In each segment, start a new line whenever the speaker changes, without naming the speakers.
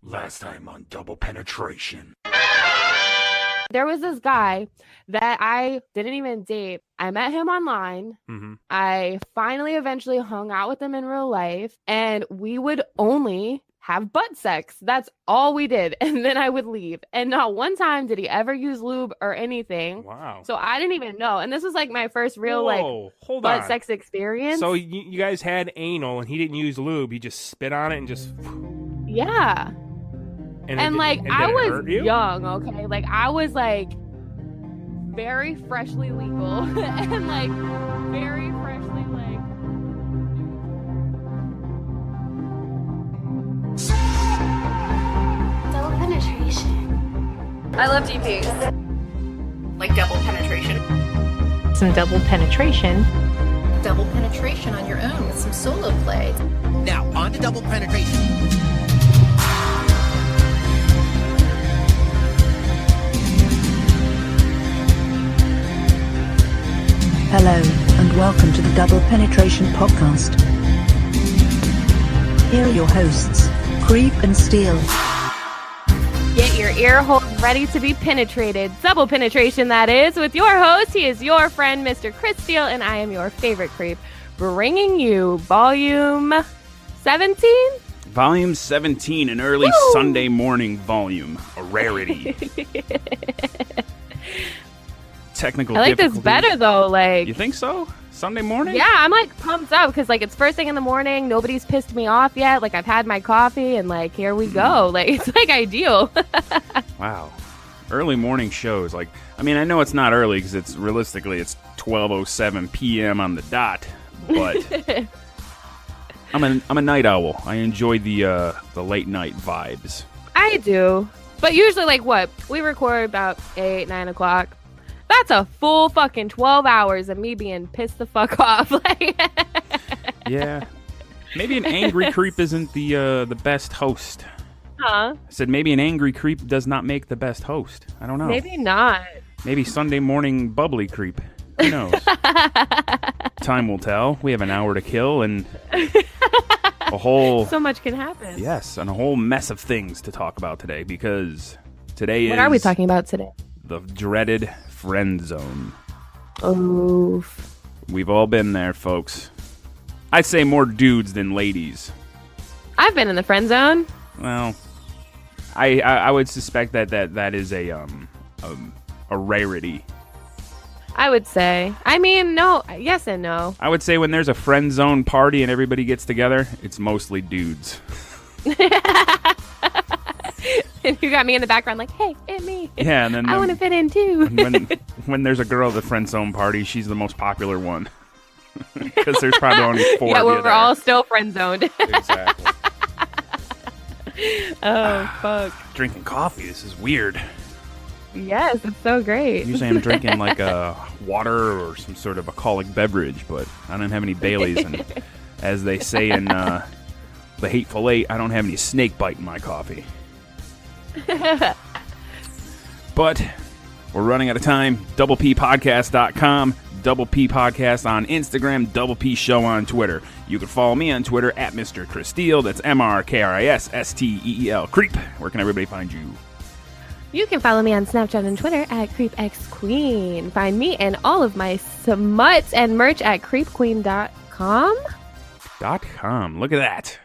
Last time on Double Penetration.
There was this guy that I didn't even date. I met him online.
Mm-hmm.
I finally eventually hung out with him in real life, and we would only have butt sex. That's all we did. And then I would leave. And not one time did he ever use lube or anything.
Wow.
So I didn't even know. And this was like my first real
hold
butt
on.
sex experience.
So you guys had anal and he didn't use lube. He just spit on it and just...
Yeah. And I was young, okay? Like, I was, like, very freshly legal and, like, very freshly, like...
Double penetration.
I love DPs.
Like double penetration.
Some double penetration.
Double penetration on your own with some solo play.
Now, on to double penetration.
Hello, and welcome to the Double Penetration Podcast. Here are your hosts, Creep and Steele.
Get your ear holes ready to be penetrated. Double penetration, that is, with your host. He is your friend, Mr. Chris Steele, and I am your favorite creep, bringing you volume 17?
Volume 17, an early Sunday morning volume. A rarity. Technical
I like this better, though. Like,
you think so? Sunday morning?
Yeah, I'm like pumped up because like it's first thing in the morning. Nobody's pissed me off yet. Like I've had my coffee and like here we go. Like it's like ideal.
Wow. Early morning shows. Like, I mean, I know it's not early because it's 12:07 p.m. on the dot, but I'm a night owl. I enjoy the late night vibes.
I do, but usually like what we record about 8, 9 o'clock. That's a full fucking 12 hours of me being pissed the fuck off. Like,
yeah. Maybe an angry creep isn't the best host.
Huh?
I said maybe an angry creep does not make the best host. I don't know.
Maybe not.
Maybe Sunday morning bubbly creep. Who knows? Time will tell. We have an hour to kill and a whole...
So much can happen.
Yes, and a whole mess of things to talk about today because today
What are we talking about today?
The dreaded friend zone.
Oof.
We've all been there, folks. I'd say more dudes than ladies.
I've been in the friend zone.
Well, I would suspect that is a rarity.
I would say. I mean, no. Yes and no.
I would say when there's a friend zone party and everybody gets together, it's mostly dudes.
And you got me in the background like, hey, it's me.
Yeah, and then
I want to fit in too.
when there's a girl at the friend zone party, she's the most popular one. Because there's probably only 4
yeah,
of you
we're
there.
all still friend zoned.
Exactly.
Oh, fuck.
Drinking coffee, this is weird.
Yes, it's so great.
Usually I'm drinking like a water or some sort of alcoholic beverage, but I don't have any Baileys. And as they say in The Hateful Eight, I don't have any snake bite in my coffee. But we're running out of time. DoublePPodcast.com, Double P Podcast on Instagram, Double P Show on Twitter. You can follow me on Twitter at Mr. Chris Steele. That's MrKrisSteel. Creep. Where can everybody find you?
You can follow me on Snapchat and Twitter at CreepXQueen. Find me and all of my smuts and merch at creepqueen.com.
.com. Look at that.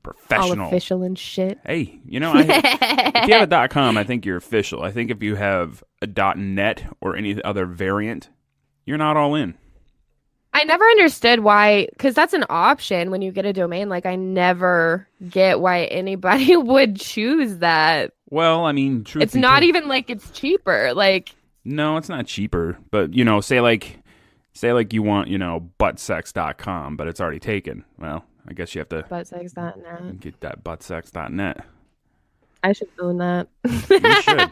Professional.
All official and shit.
Hey, you know, if you have a .com, I think you're official. I think if you have a .net or any other variant, you're not all in.
I never understood why, because that's an option when you get a domain. Like, I never get why anybody would choose that.
Well, I mean, truth
it's not even like it's cheaper. Like,
no, it's not cheaper. But, you know, say like you want, you know, buttsex.com, but it's already taken. Well, I guess you have to
buttsex.net.
Get that buttsex.net.
I should own that.
You should.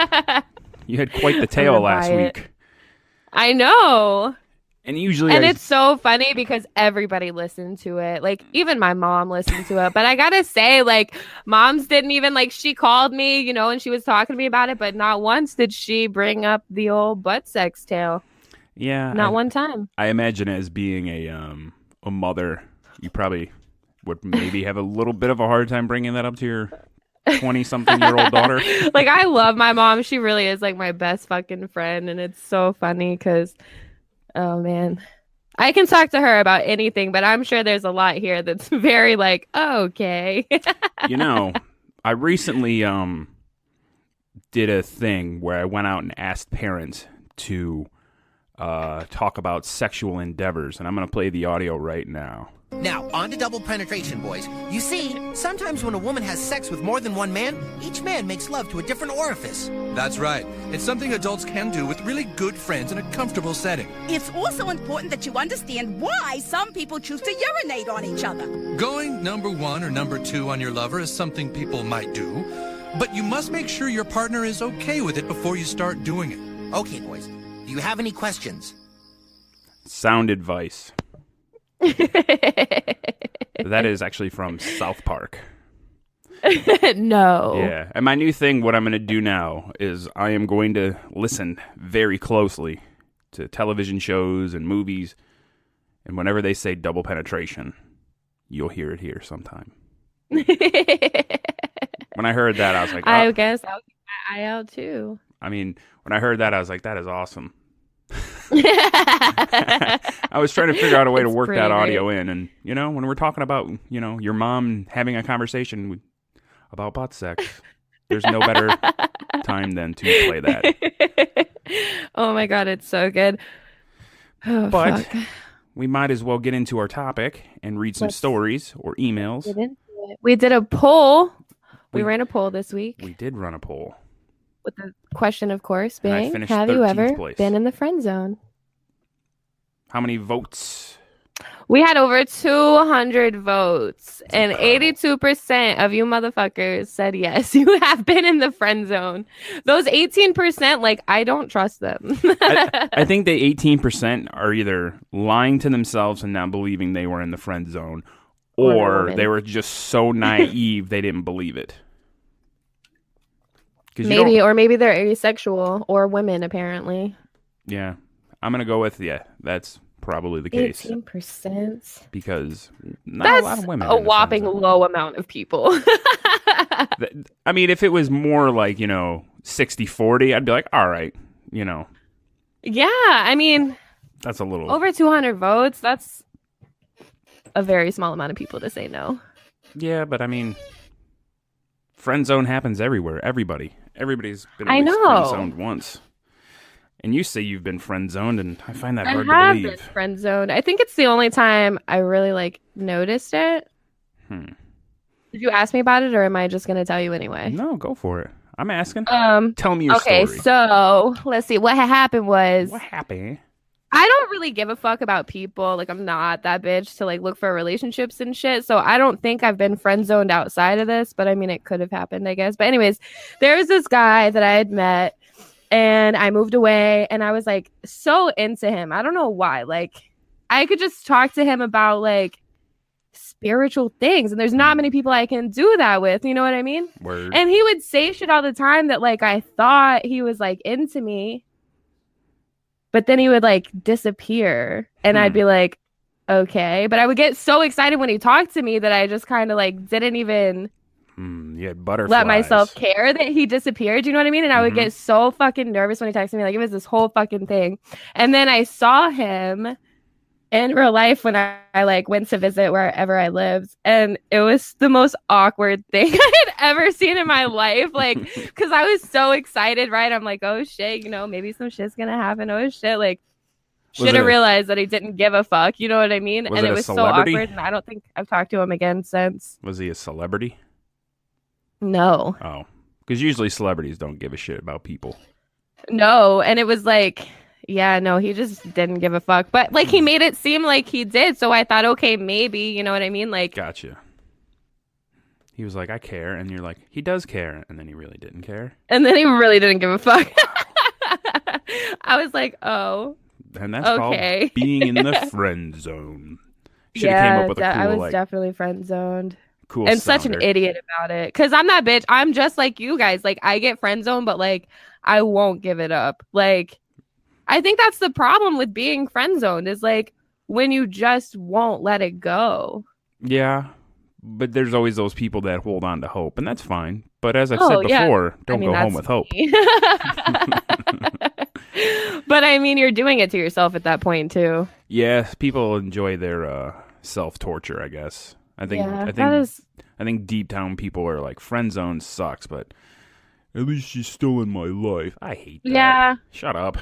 You had quite the tale last week.
I know.
And usually
it's so funny because everybody listened to it. Like, even my mom listened to it. But I gotta say, like, moms didn't even, like, she called me, you know, and she was talking to me about it, but not once did she bring up the old butt sex tale.
Yeah.
Not one time.
I imagine as being a mother, you probably would maybe have a little bit of a hard time bringing that up to 20-something-year-old daughter.
Like, I love my mom. She really is like my best fucking friend, and it's so funny because, oh man, I can talk to her about anything, but I'm sure there's a lot here that's very like, oh, okay.
I recently did a thing where I went out and asked parents to talk about sexual endeavors, and I'm going to play the audio right now.
Now, on to double penetration, boys. You see, sometimes when a woman has sex with more than one man, each man makes love to a different orifice.
That's right. It's something adults can do with really good friends in a comfortable setting.
It's also important that you understand why some people choose to urinate on each other.
Going number 1 or number 2 on your lover is something people might do, but you must make sure your partner is okay with it before you start doing it.
Okay, boys. Do you have any questions?
Sound advice. That is actually from South Park.
No.
Yeah. And my new thing, what I'm going to do now is I am going to listen very closely to television shows and movies. And whenever they say double penetration, you'll hear it here sometime. When I heard that, I was like,
I guess I'll keep my eye out too.
I mean, when I heard that, I was like, that is awesome. I was trying to figure out a way to work that audio in. And, when we're talking about, your mom having a conversation about butt sex, there's no better time than to play that.
Oh, my God. It's so good. Oh,
but
fuck.
We might as well get into our topic and read some stories or emails.
We did a poll. We ran a poll this week.
We did run a poll.
With the question, of course, being,
finished
have you
13th
ever
place.
been in the friend zone?
How many votes?
We had over 200 votes,
That's
and
incredible.
82% of you motherfuckers said yes, you have been in the friend zone. Those 18%, like, I don't trust them.
I think the 18% are either lying to themselves and not believing they were in the friend zone, or they were just so naive they didn't believe it.
Maybe, or maybe they're asexual, or women, apparently.
Yeah. I'm going to go with, that's probably the case.
18%?
Because not a lot of women.
That's a whopping low amount of people.
I mean, if it was more like, 60-40, I'd be like, all right,
Yeah, I mean.
That's a little.
Over 200 votes, that's a very small amount of people to say no.
Yeah, but I mean, friend zone happens everywhere. Everybody's been friend zoned once. And you say you've been friend zoned, and I find that hard to believe.
I have been friend zoned. I think it's the only time I really noticed it. Did you ask me about it, or am I just going to tell you anyway?
No, go for it. I'm asking. Tell me your story.
Okay, so let's see. What happened was.
What happened?
I don't really give a fuck about people. Like, I'm not that bitch to look for relationships and shit. So I don't think I've been friend zoned outside of this, but I mean, it could have happened, I guess. But anyways, there was this guy that I had met, and I moved away, and I was so into him. I don't know why. I could just talk to him about spiritual things, and there's not many people I can do that with. You know what I mean?
Word.
And he would say shit all the time that I thought he was into me. But then he would disappear, and I'd be like, okay. But I would get so excited when he talked to me that I just kind of didn't even
you had butterflies.
let myself care that he disappeared. You know what I mean? And I would get so fucking nervous when he texted me. It was this whole fucking thing. And then I saw him in real life when I went to visit wherever I lived, and it was the most awkward thing I had ever seen in my life. Because I was so excited, right? I'm like, oh shit, maybe some shit's gonna happen. Oh shit, should have realized that he didn't give a fuck. You know what I mean? And it was so awkward, and I don't think I've talked to him again since.
Was he a celebrity?
No.
Oh, because usually celebrities don't give a shit about people.
No, and it was yeah, no, he just didn't give a fuck. But he made it seem like he did. So I thought, okay, maybe, you know what I mean?
Gotcha. He was like, I care. And you're like, he does care. And then he really didn't care.
And then he really didn't give a fuck. I was like, oh.
And that's called being in the friend zone. Should have came up with a cool,
I was definitely friend zoned.
Cool
and
sounder.
Such an idiot about it. Because I'm that bitch. I'm just like you guys. I get friend zoned, but I won't give it up. I think that's the problem with being friend zoned is when you just won't let it go.
Yeah, But there's always those people that hold on to hope, and that's fine. But as I've said
Oh, yeah.
before, don't
I mean,
go home
that's
with hope.
me. But I mean, you're doing it to yourself at that point too.
Yeah, people enjoy their self-torture, I guess. I think deep down people are like, friend zone sucks, but at least she's still in my life. I hate that.
Yeah.
Shut up.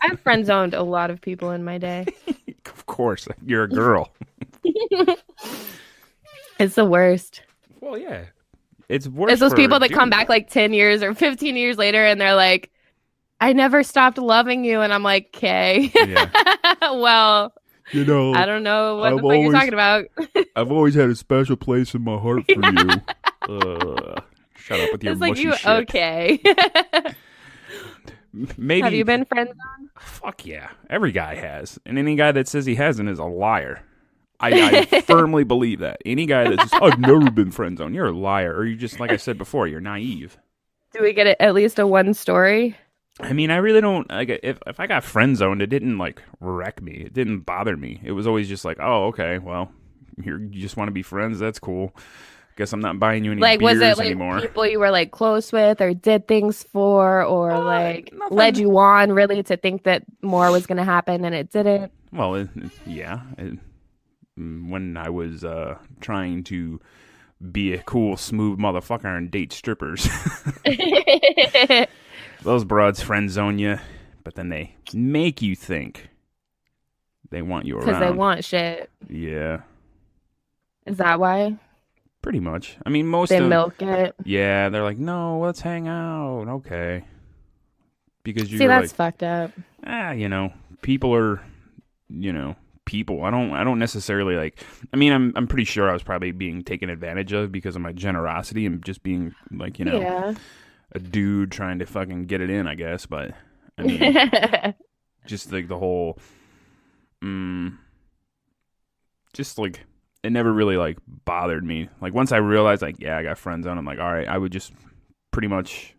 I've friend zoned a lot of people in my day.
Of course, you're a girl.
It's the worst.
Well, yeah. It's worse.
It's those
for
people that
dudes.
come back like 10 years or 15 years later and they're like, I never stopped loving you. And I'm like, okay. Yeah. Well,
you know,
I don't know what the fuck you're talking about.
I've always had a special place in my heart for you. Shut up with your
it's like
mushy
you,
shit.
okay.
Maybe.
Have you been friend zoned?
Fuck yeah. Every guy has. And any guy that says he hasn't is a liar. I firmly believe that. Any guy that says, I've never been friend zoned, you're a liar. Or you just, like I said before, you're naive.
Do we get at least a one story?
I mean, I really don't, like, if I got friend zoned, it didn't, like, wreck me. It didn't bother me. It was always just like, oh, okay, well, you just want to be friends? That's cool. Guess I'm not buying you any
like,
beers
was it like
anymore.
People you were like close with or did things for or like
nothing.
led you on really to think that more was going to happen and it didn't?
Well, yeah. When I was trying to be a cool, smooth motherfucker and date strippers. Those broads friend zone you, but then they make you think they want you around.
Because they want shit.
Yeah.
Is that why?
Pretty much. I mean, most
they
of
milk it.
Yeah, they're like, no, let's hang out. Okay. Because you're
that's
like,
fucked up.
People are, people. I don't necessarily like. I mean, I'm pretty sure I was probably being taken advantage of because of my generosity and just being like,
Yeah.
a dude trying to fucking get it in, I guess. But I mean, just like the whole, just like it never really like bothered me. Like once I realized, like, yeah, I got friend zone. I'm like, all right, I would just pretty much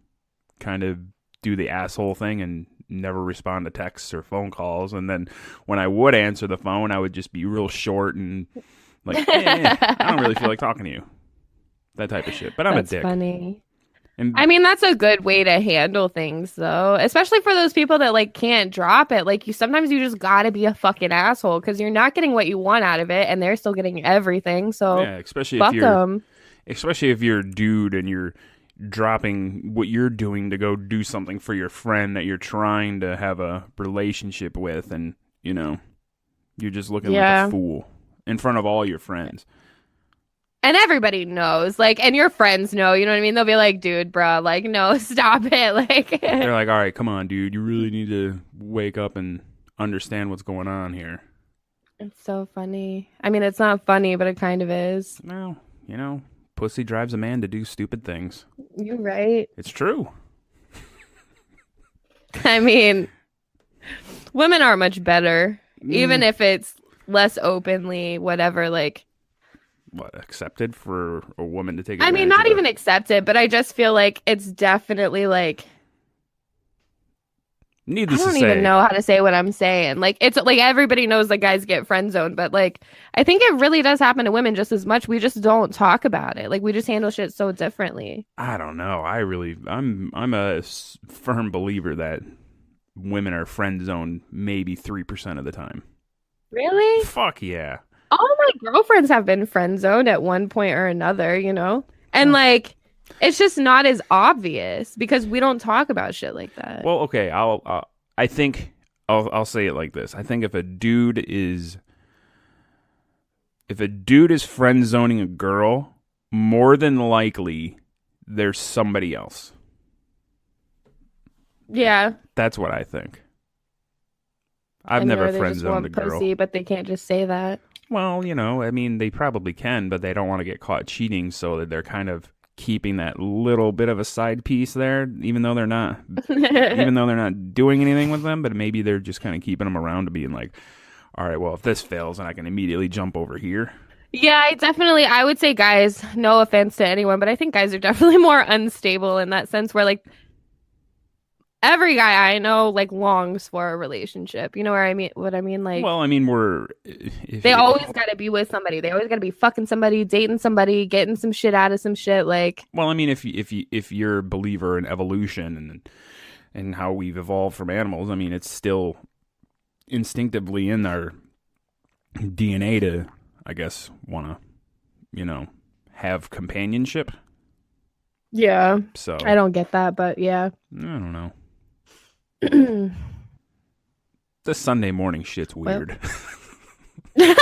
kind of do the asshole thing and never respond to texts or phone calls. And then when I would answer the phone, I would just be real short and like, I don't really feel like talking to you. That type of shit. But I'm a dick.
Funny.
And
I mean, that's a good way to handle things, though, especially for those people that like can't drop it. Like sometimes you just gotta be a fucking asshole because you're not getting what you want out of it, and they're still getting everything. So
yeah, especially
fuck
if you're,
them.
Especially if you're a dude and you're dropping what you're doing to go do something for your friend that you're trying to have a relationship with, and you're just looking like a fool in front of all your friends.
And everybody knows, like, and your friends know, you know what I mean? They'll be like, dude, bro, like, no, stop it. Like,
they're like, all right, come on, dude. You really need to wake up and understand what's going on here.
It's so funny. I mean, it's not funny, but it kind of is.
No, pussy drives a man to do stupid things.
You're right.
It's true.
I mean, women are much better, even if it's less openly, whatever, like.
What, accepted for a woman to take
I mean, not even accepted, but I just feel like it's definitely like
needless
I don't
to say,
even know how to say what I'm saying. Like it's like everybody knows that guys get friend zoned, but like I think it really does happen to women just as much. We just don't talk about it. Like we just handle shit so differently.
I don't know. I'm a firm believer that women are friend zoned maybe 3% of the time.
Really?
Fuck yeah.
All my girlfriends have been friend zoned at one point or another, and like it's just not as obvious because we don't talk about shit like that.
Well, okay, I think I'll say it like this. I think if a dude is friend zoning a girl, more than likely there's somebody else.
Yeah.
That's what I think. I've never friend zoned a girl.
Pussy, but they can't just say that.
Well, I mean, they probably can, but they don't want to get caught cheating, so that they're kind of keeping that little bit of a side piece there, even though they're not doing anything with them, but maybe they're just kind of keeping them around to being like, all right, well, if this fails, then I can immediately jump over here.
Yeah, I would say guys, no offense to anyone, but I think guys are definitely more unstable in that sense where like every guy I know like longs for a relationship. You know what I mean? What I mean, like,
Well, I mean,
they always got to be with somebody. They always got to be fucking somebody, dating somebody, getting some shit out of some shit. Like,
well, I mean, if you're a believer in evolution and how we've evolved from animals, I mean, it's still instinctively in our DNA to, I guess, want to, have companionship.
yeah.
So
I don't get that, but yeah.
I don't know. The Sunday morning shit's weird. I'm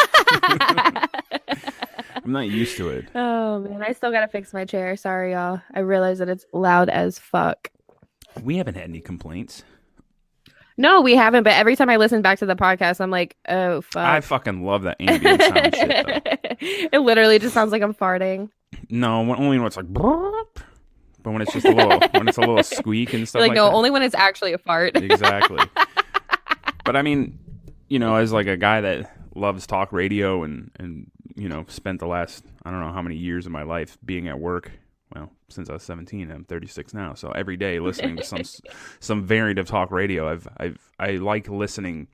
not used to it.
Oh man, I still gotta fix my chair. Sorry, y'all. I realize that it's loud as fuck.
We haven't had any complaints.
No, we haven't. But every time I listen back to the podcast, I'm like, oh fuck.
I fucking love that ambient sound shit, though.
It literally just sounds like I'm farting.
No, only when it's like, burp, but when it's just a little squeak and stuff
Like,
like
no,
that.
only when it's actually a fart.
Exactly. But I mean, as like a guy that loves talk radio and spent the last, I don't know how many years of my life being at work. Well, since I was 17, I'm 36 now. So every day listening to some variant of talk radio. I like listening.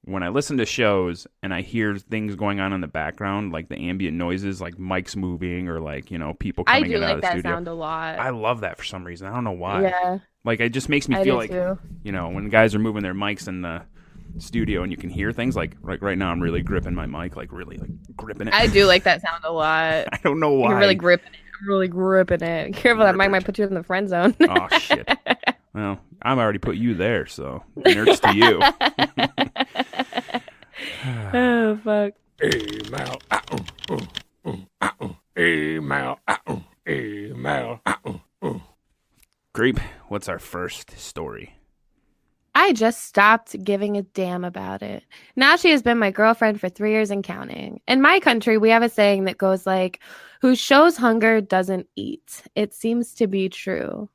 When I listen to shows and I hear things going on in the background, like the ambient noises, like mics moving or like, people coming in and out of the studio. I do like that
sound a lot.
I love that for some reason. I don't know why.
Yeah.
Like, it just makes me feel like, when guys are moving their mics in the studio and you can hear things, like right now I'm really gripping my mic, like really like gripping it.
I do like that sound a lot.
I don't know why.
You're really gripping it. I'm really gripping it. Careful, that mic might put you in the friend zone.
Oh, shit. Well, I've already put you there, so nerds to you.
Oh, fuck.
Creep, what's our first story?
I just stopped giving a damn about it. Now she has been my girlfriend for 3 years and counting. In my country, we have a saying that goes like, who shows hunger doesn't eat. It seems to be true.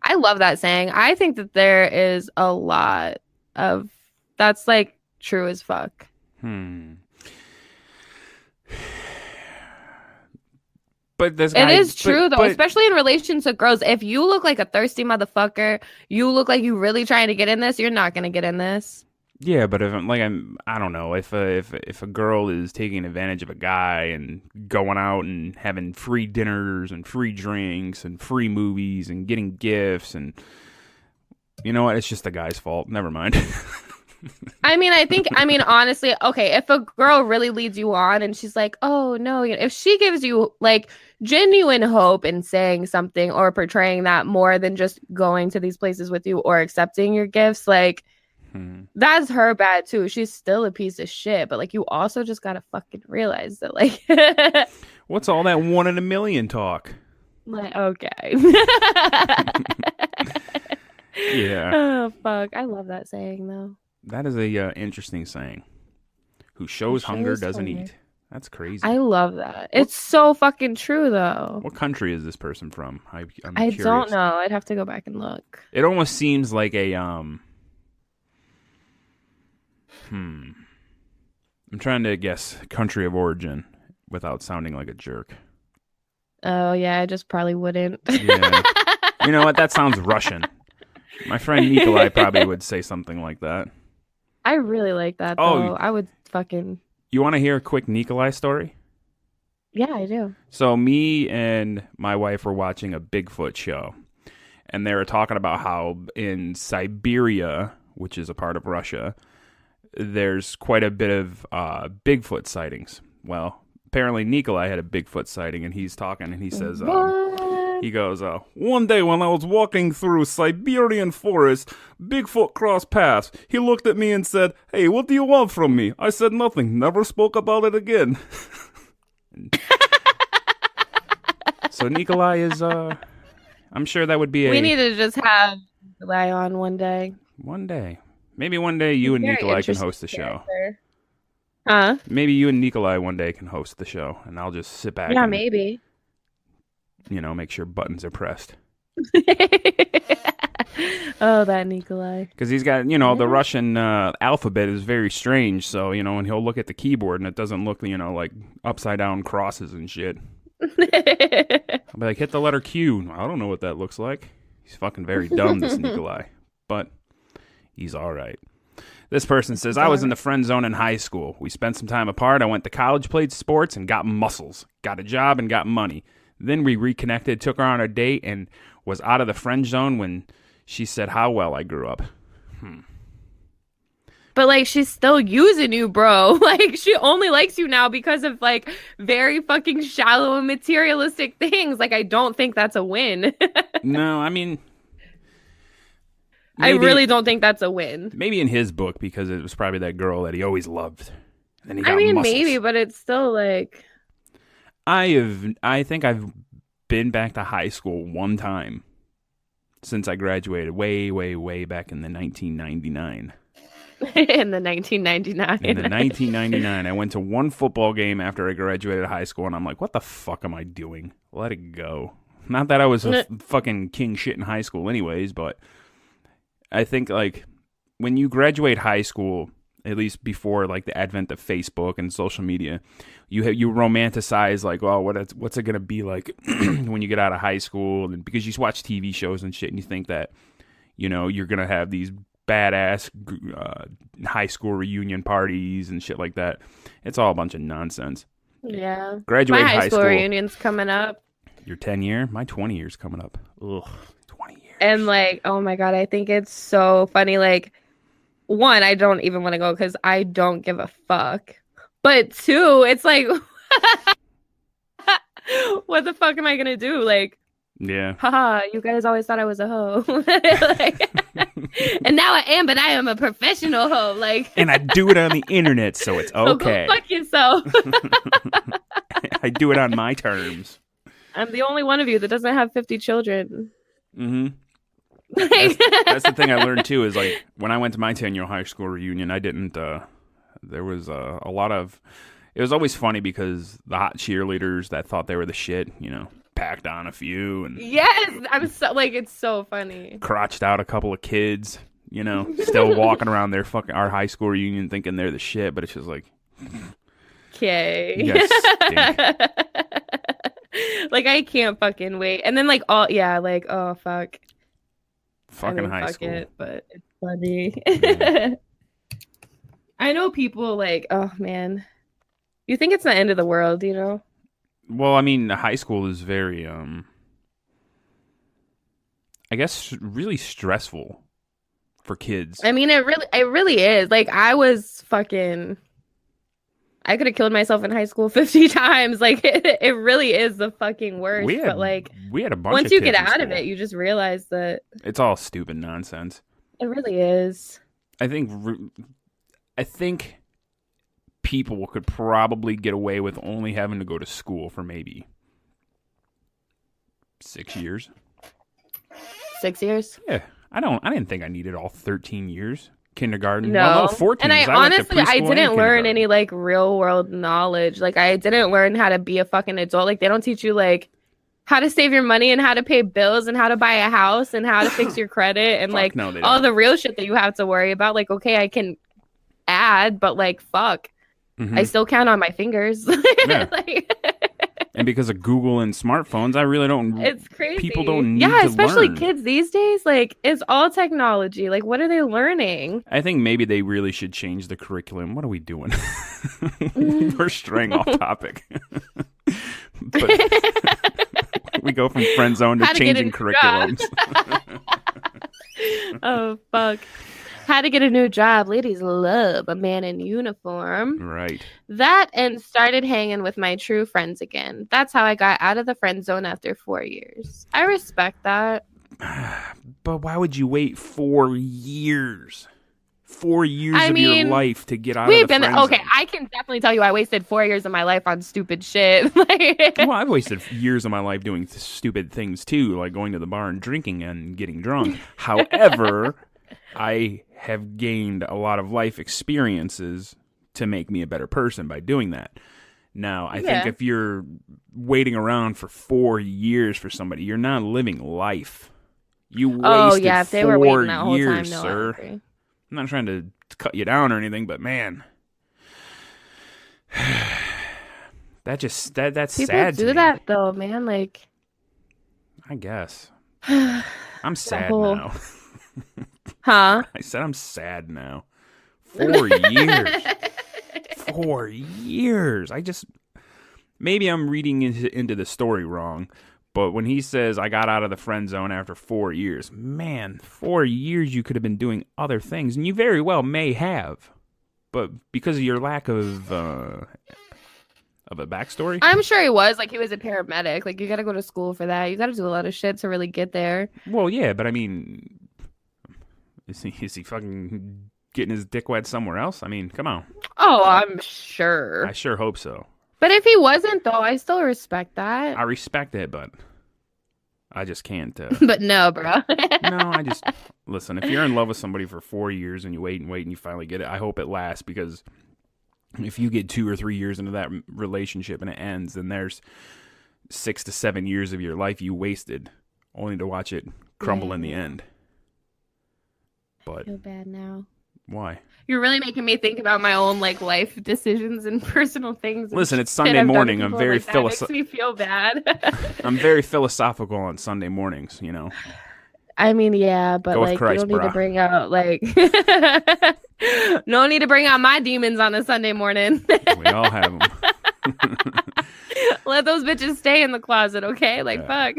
I love that saying. I think that there is a lot of that's like true as fuck.
But this
guy, it is true though, especially in relation to girls. If you look like a thirsty motherfucker, you look like you really trying to get in this, you're not gonna get in this.
Yeah, but if I don't know, if a girl is taking advantage of a guy and going out and having free dinners and free drinks and free movies and getting gifts, and you know what, it's just the guy's fault. Never mind.
I mean, honestly, okay, if a girl really leads you on and she's like, oh, no, if she gives you, like, genuine hope in saying something or portraying that more than just going to these places with you or accepting your gifts, like, that's her bad, too. She's still a piece of shit, but, like, you also just gotta fucking realize that, like...
What's all that 1 in a million talk?
Like, okay.
Yeah.
Oh, fuck. I love that saying, though.
That is a interesting saying. Who shows hunger doesn't eat. That's crazy.
I love that. It's so fucking true, though.
What country is this person from? I'm
I
curious.
don't know. I'd have to go back and look.
It almost seems like a I'm trying to guess country of origin without sounding like a jerk.
Oh yeah, I just probably wouldn't.
Yeah. You know what? That sounds Russian. My friend Nikolai probably would say something like that.
I really like that, though. I would fucking...
You want to hear a quick Nikolai story?
Yeah, I do.
So me and my wife were watching a Bigfoot show, and they were talking about how in Siberia, which is a part of Russia, there's quite a bit of Bigfoot sightings. Well, apparently Nikolai had a Bigfoot sighting, and he's talking, and he says... He goes, one day when I was walking through Siberian forest, Bigfoot crossed paths. He looked at me and said, hey, what do you want from me? I said nothing, never spoke about it again. So Nikolai is, I'm sure that would be
We need to just have Nikolai on one day.
One day. Maybe one day you and Nikolai can host the show.
Huh?
Maybe you and Nikolai one day can host the show, and I'll just sit back.
Yeah,
and,
maybe.
Make sure buttons are pressed.
Oh, that Nikolai.
Because he's got, the Russian alphabet is very strange. So, and he'll look at the keyboard and it doesn't look, like upside down crosses and shit. I'll be like, hit the letter Q. I don't know what that looks like. He's fucking very dumb, this Nikolai. But he's all right. This person says, I was in the friend zone in high school. We spent some time apart. I went to college, played sports, and got muscles. Got a job and got money. Then we reconnected, took her on a date, and was out of the friend zone when she said how well I grew up.
But, like, she's still using you, bro. Like, she only likes you now because of, like, very fucking shallow and materialistic things. Like, I don't think that's a win.
No, I mean...
I really don't think that's a win.
Maybe in his book, because it was probably that girl that he always loved. And then he got muscles.
Maybe, but it's still, like...
I think I've been back to high school one time since I graduated way, way, way back in the 1999.
In the 1999.
In the 1999, I went to one football game after I graduated high school, and I'm like, what the fuck am I doing? Let it go. Not that I was a fucking king shit in high school anyways, but I think, like, when you graduate high school, at least before, like, the advent of Facebook and social media, you romanticize, like, well, what's it going to be like when you get out of high school? And because you watch TV shows and shit, and you think that, you know, you're going to have these badass high school reunion parties and shit like that. It's all a bunch of nonsense.
Yeah.
Graduate
my
high school
reunion's coming up.
Your 10 year? My 20 year's coming up. Ugh, 20 years.
And, like, oh my God, I think it's so funny. Like, one, I don't even want to go because I don't give a fuck. But two, it's like, what the fuck am I going to do? Like,
yeah.
Haha, you guys always thought I was a hoe. Like, and now I am, but I am a professional hoe. Like,
and I do it on the internet, so it's okay.
So go fuck yourself.
I do it on my terms.
I'm the only one of you that doesn't have 50 children.
Mm-hmm. That's the thing I learned too, is like when I went to my 10-year high school reunion, I didn't there was a lot of, it was always funny because the hot cheerleaders that thought they were the shit, you know, packed on a few, and
yes, I'm so, like, it's so funny,
crotched out a couple of kids, you know, still walking around their fucking our high school reunion thinking they're the shit, but it's just like,
okay,
you guys stink.
Like, I can't fucking wait. And then, like, all, yeah, like, oh fuck,
fucking high
fuck
school
it, but it's funny.
Yeah.
I know people, like, oh man, you think it's the end of the world, you know?
Well, I mean, high school is very, I guess, really stressful for kids.
I mean, it really is. Like, I could have killed myself in high school 50 times. Like, it really is the fucking worst. But like,
we had a bunch
once
of
you
kids
get
in
out of
school.
it, you just realize that
It's all stupid nonsense.
it really is.
I think people could probably get away with only having to go to school for maybe 6 years.
6 years?
Yeah. I didn't think I needed all 13 years. Kindergarten.
No.
Well, 14.
And I honestly, I didn't learn any, like, real world knowledge. Like, I didn't learn how to be a fucking adult. Like, they don't teach you, like, how to save your money and how to pay bills and how to buy a house and how to fix your credit and, like,
no, they
all
don't.
the real shit that you have to worry about. Like, okay, I can add, but, like, fuck.
Mhm.
I still count on my fingers.
Yeah.
Like,
And because of Google and smartphones, I really don't.
it's crazy.
People don't need
yeah,
to
especially
learn.
kids these days. Like, it's all technology. Like, what are they learning?
I think maybe they really should change the curriculum. What are we doing? We're straying off topic. But we go from friend zone to changing curriculums.
Oh, fuck. How to get a new job. Ladies love a man in uniform.
Right.
That and started hanging with my true friends again. That's how I got out of the friend zone after 4 years. I respect that.
But why would you wait 4 years? 4 years of your life to get out of the friend zone.
Okay, I can definitely tell you I wasted 4 years of my life on stupid shit.
Well, I've wasted years of my life doing stupid things too, like going to the bar and drinking and getting drunk. However, I have gained a lot of life experiences to make me a better person by doing that. Now, I think if you're waiting around for 4 years for somebody, you're not living life. You wasted
if they
4
were waiting that whole
years,
time, no,
sir.
I agree.
I'm not trying to cut you down or anything, but man, that's
People
sad to
do
me.
that though, man. Like,
I guess. I'm sad
whole-
now.
Huh?
I said I'm sad now. 4 years. 4 years. Maybe I'm reading into the story wrong, but when he says I got out of the friend zone after 4 years, man, 4 years you could have been doing other things, and you very well may have, but because of your lack of a backstory.
I'm sure he was. Like, he was a paramedic. Like, you got to go to school for that. You got to do a lot of shit to really get there.
Well, yeah, but I mean, is he fucking getting his dick wet somewhere else? I mean, come on.
Oh, I'm sure.
I sure hope so.
But if he wasn't, though, I still respect that.
I respect it, but I just can't.
But no, bro.
No, listen, if you're in love with somebody for 4 years and you wait and you finally get it, I hope it lasts, because if you get 2 or 3 years into that relationship and it ends, then there's 6 to 7 years of your life you wasted only to watch it crumble in the end. But
I feel bad now.
Why?
You're really making me think about my own like life decisions and personal things. And
listen, it's
shit
Sunday
I've done to
morning. I'm
people,
very
like, that makes me feel bad.
I'm very philosophical on Sunday mornings, you know.
I mean, yeah, but
Go with
like
Christ,
you don't need
brah.
to bring out like no need to bring out my demons on a Sunday morning.
We all have them.
Let those bitches stay in the closet, okay? Like, fuck.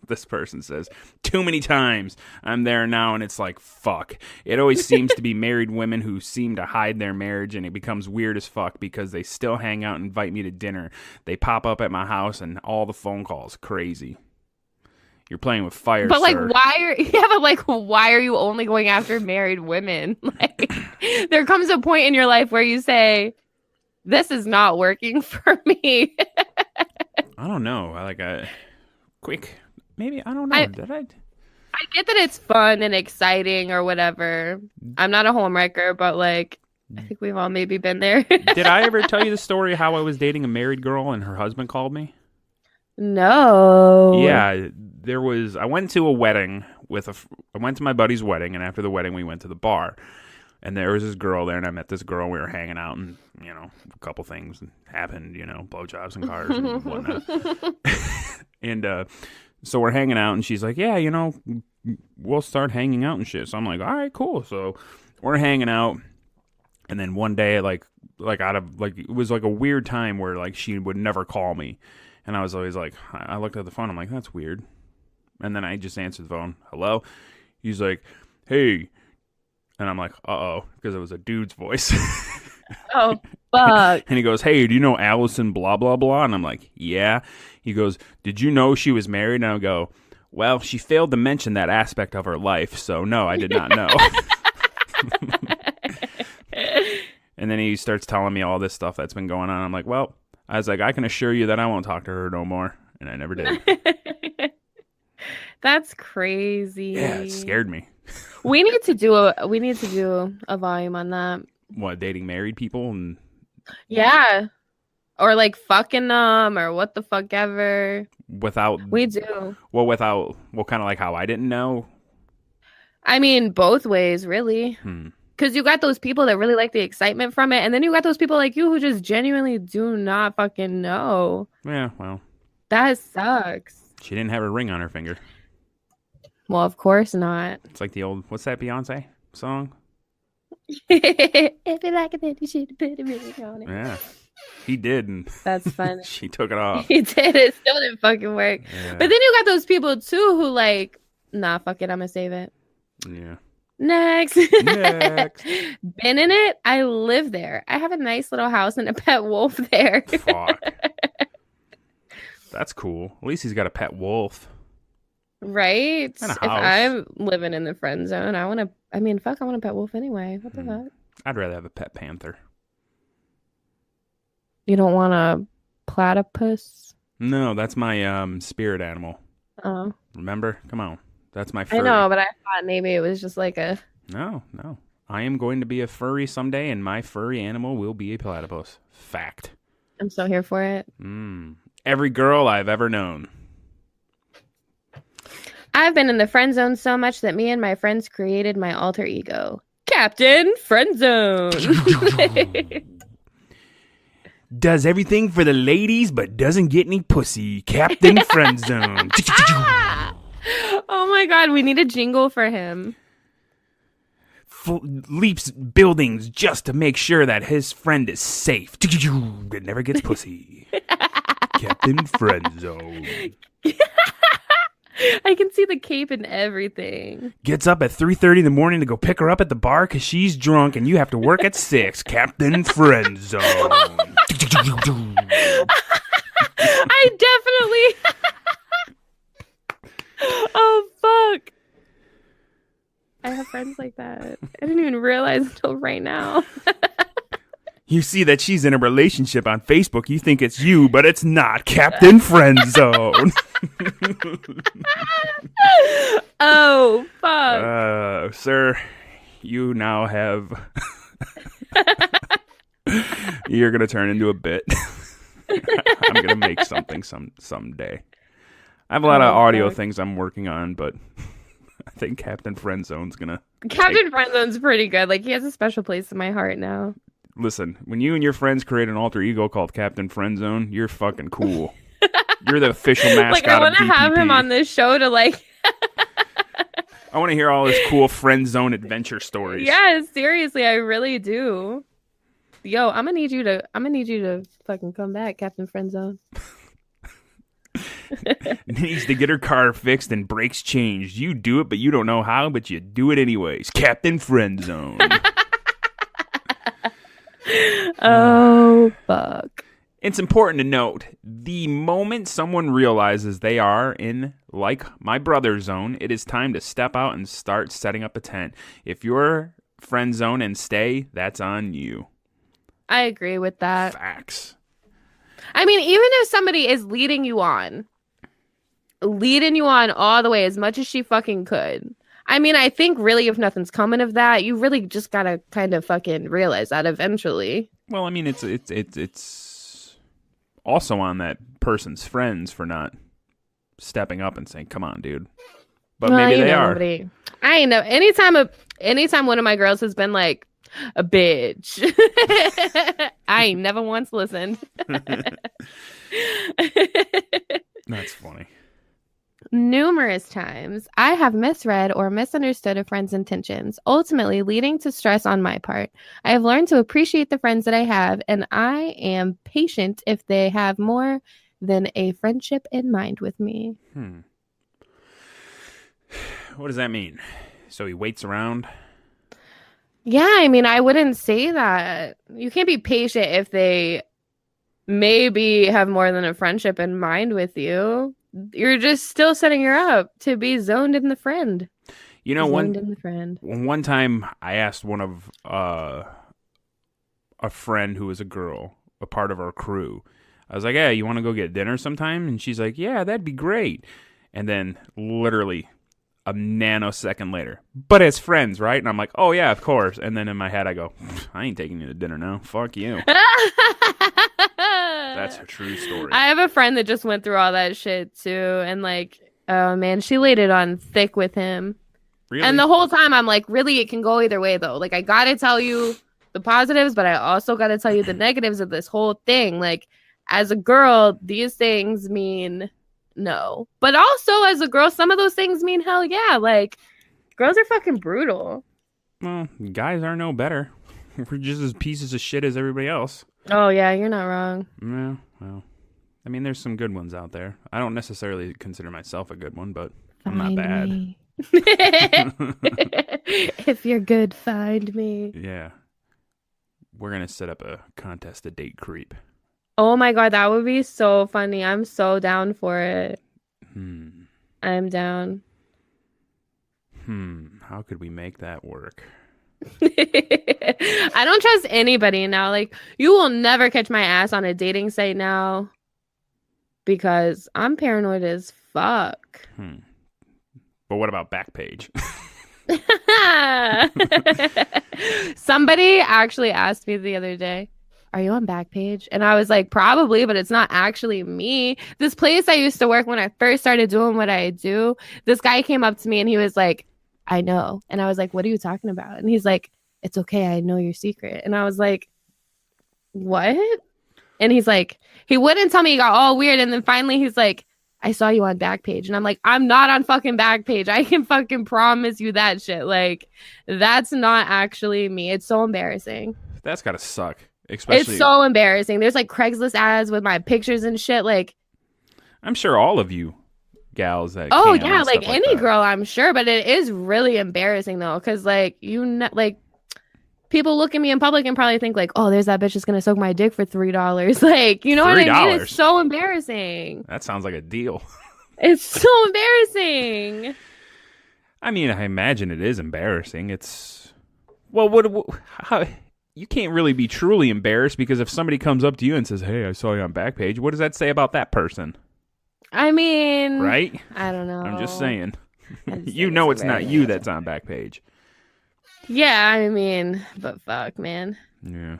This person says, too many times I'm there now, and it's like, fuck. It always seems to be married women who seem to hide their marriage, and it becomes weird as fuck because they still hang out and invite me to dinner. They pop up at my house and all the phone calls. Crazy. You're playing with fire,
But like,
sir.
why are you only going after married women? Like, there comes a point in your life where you say, this is not working for me.
I don't know. Maybe, I don't know.
I
Did I?
I get that it's fun and exciting or whatever. I'm not a homewrecker, but like, I think we've all maybe been there.
Did I ever tell you the story how I was dating a married girl and her husband called me?
No.
Yeah, I went to a wedding I went to my buddy's wedding, and after the wedding we went to the bar. And there was this girl there, and I met this girl. We were hanging out, and, you know, a couple things happened, you know, blowjobs and cars and whatnot. And so we're hanging out, and she's like, yeah, you know, we'll start hanging out and shit. So I'm like, all right, cool. So we're hanging out, and then one day, like out of, like, it was like a weird time where, like, she would never call me. And I was always like, I looked at the phone, I'm like, that's weird. And then I just answered the phone, hello? He's like, hey. And I'm like, uh-oh, because it was a dude's voice.
Oh, fuck.
And he goes, hey, do you know Allison blah, blah, blah? And I'm like, yeah. He goes, did you know she was married? And I go, well, she failed to mention that aspect of her life, so no, I did not know. And then he starts telling me all this stuff that's been going on. I'm like, well, I was like, I can assure you that I won't talk to her no more. And I never did.
That's crazy.
Yeah, it scared me.
We need to do a volume on that.
What, dating married people? And
Yeah. Or like fucking them or what the fuck ever.
without...
We do.
Well, kind of like how I didn't know?
I mean, both ways, really. Because you got those people that really like the excitement from it. And then you got those people like you who just genuinely do not fucking know.
Yeah, well.
That sucks.
She didn't have a ring on her finger.
Well, of course not.
It's like the old... What's that Beyonce song?
If you like it, then you should put a ring on it.
Yeah. He did, and
That's funny.
she took it off.
He did. It still didn't fucking work.
Yeah.
But then you got those people too who like, nah, fuck it, I'm gonna save it.
Yeah.
Next.
Next.
Been in it. I live there. I have a nice little house and a pet wolf there.
Fuck. That's cool. At least he's got a pet wolf.
Right?
And a
If
house.
I'm living in the friend zone, I want a pet wolf anyway. What the fuck?
I'd rather have a pet panther.
You don't want a platypus?
No, that's my spirit animal.
Oh.
Remember? Come on. That's my
I
furry.
know, but I thought maybe it was just like a...
No. I am going to be a furry someday, and my furry animal will be a platypus. Fact.
I'm so here for it.
Every girl I've ever known.
I've been in the friend zone so much that me and my friends created my alter ego. Captain Friend Zone.
Does everything for the ladies, but doesn't get any pussy. Captain Friend Zone.
Oh my God, we need a jingle for him.
Leaps buildings just to make sure that his friend is safe. It never gets pussy. Captain Friend Zone.
I can see the cape and everything.
Gets up at 3:30 in the morning to go pick her up at the bar because she's drunk and you have to work at 6. Captain Friend Zone.
I definitely... Oh, fuck. I have friends like that. I didn't even realize until right now.
You see that she's in a relationship on Facebook. You think it's you, but it's not. Captain Friend Zone.
Oh, fuck.
Sir, you now have... You're going to turn into a bit. I'm going to make something someday. I have a lot of audio things I'm working on, but... I think Captain Friendzone's gonna...
Captain Friendzone's pretty good. Like, he has a special place in my heart now.
Listen, when you and your friends create an alter ego called Captain Friendzone, you're fucking cool. You're the official mascot
like, I want to have him on this show to, like...
I want to hear all his cool Friendzone adventure stories.
Yeah, seriously, I really do. Yo, I'm gonna need you to fucking come back, Captain Friendzone.
Needs to get her car fixed and brakes changed. You do it, but you don't know how, but you do it anyways. Captain Friendzone.
Oh, fuck.
It's important to note, the moment someone realizes they are in, like my brother's zone, it is time to step out and start setting up a tent. If you're friend zone and stay, that's on you.
I agree with that.
Facts.
I mean, even if somebody is leading you on all the way as much as she fucking could. I mean, I think really if nothing's coming of that, you really just gotta kind of fucking realize that eventually.
Well, I mean, it's also on that person's friends for not stepping up and saying, "Come on, dude." But well, maybe they are.
I ain't know. Anytime one of my girls has been like a bitch, I ain't never once listened.
That's funny.
Numerous times, I have misread or misunderstood a friend's intentions, ultimately leading to stress on my part. I have learned to appreciate the friends that I have, and I am patient if they have more than a friendship in mind with me.
What does that mean? So he waits around?
Yeah, I mean, I wouldn't say that. You can't be patient if they maybe have more than a friendship in mind with you. You're just still setting her up to be zoned in the friend.
You know, one time I asked one of a friend who was a girl, a part of our crew. I was like, "Hey, you want to go get dinner sometime?" And she's like, "Yeah, that'd be great." And then literally a nanosecond later, "But as friends, right?" And I'm like, "Oh yeah, of course." And then in my head I go, "I ain't taking you to dinner now. Fuck you." That's a true story.
I have a friend that just went through all that shit too, and like, oh man, she laid it on thick with him.
Really?
And the whole time I'm like, really, it can go either way though. Like, I gotta tell you the positives, but I also gotta tell you the negatives of this whole thing. Like, as a girl, these things mean no. But also as a girl, some of those things mean hell yeah. Like, girls are fucking brutal.
Well, guys are no better. We're just as pieces of shit as everybody else.
Oh yeah, you're not wrong.
Yeah, well, I mean, there's some good ones out there. I don't necessarily consider myself a good one, but I'm not bad.
If you're good, find me.
Yeah. We're going to set up a contest to date creep.
Oh my god, that would be so funny. I'm so down for it. I'm down.
How could we make that work?
I don't trust anybody now. Like, you will never catch my ass on a dating site now because I'm paranoid as fuck.
But what about Backpage?
Somebody actually asked me the other day, "Are you on Backpage?" And I was like, probably, but it's not actually me. This place I used to work when I first started doing what I do, this guy came up to me and he was like, "I know." And I was like, "What are you talking about?" And he's like, "It's okay. I know your secret." And I was like, "What?" And he's like, he wouldn't tell me. He got all weird. And then finally he's like, I saw you on Backpage. And I'm like, I'm not on fucking Backpage. I can fucking promise you that shit. Like, that's not actually me. It's so embarrassing.
That's gotta suck. Especially,
it's so embarrassing. There's like Craigslist ads with my pictures and shit. Like,
I'm sure all of you gals that
oh
can
yeah,
and
like
stuff
any
that.
girl, I'm sure. But it is really embarrassing though, because like like people look at me in public and probably think like, oh, there's that bitch that's gonna suck my dick for $3. Like, you know what I mean? It's so embarrassing.
That sounds like a deal.
It's so embarrassing.
I mean, I imagine it is embarrassing. It's how you can't really be truly embarrassed, because if somebody comes up to you and says, "Hey, I saw you on Backpage," what does that say about that person?
I mean,
right?
I don't know.
I'm just saying. You know it's not you that's on Backpage.
Yeah, I mean, but fuck, man.
Yeah.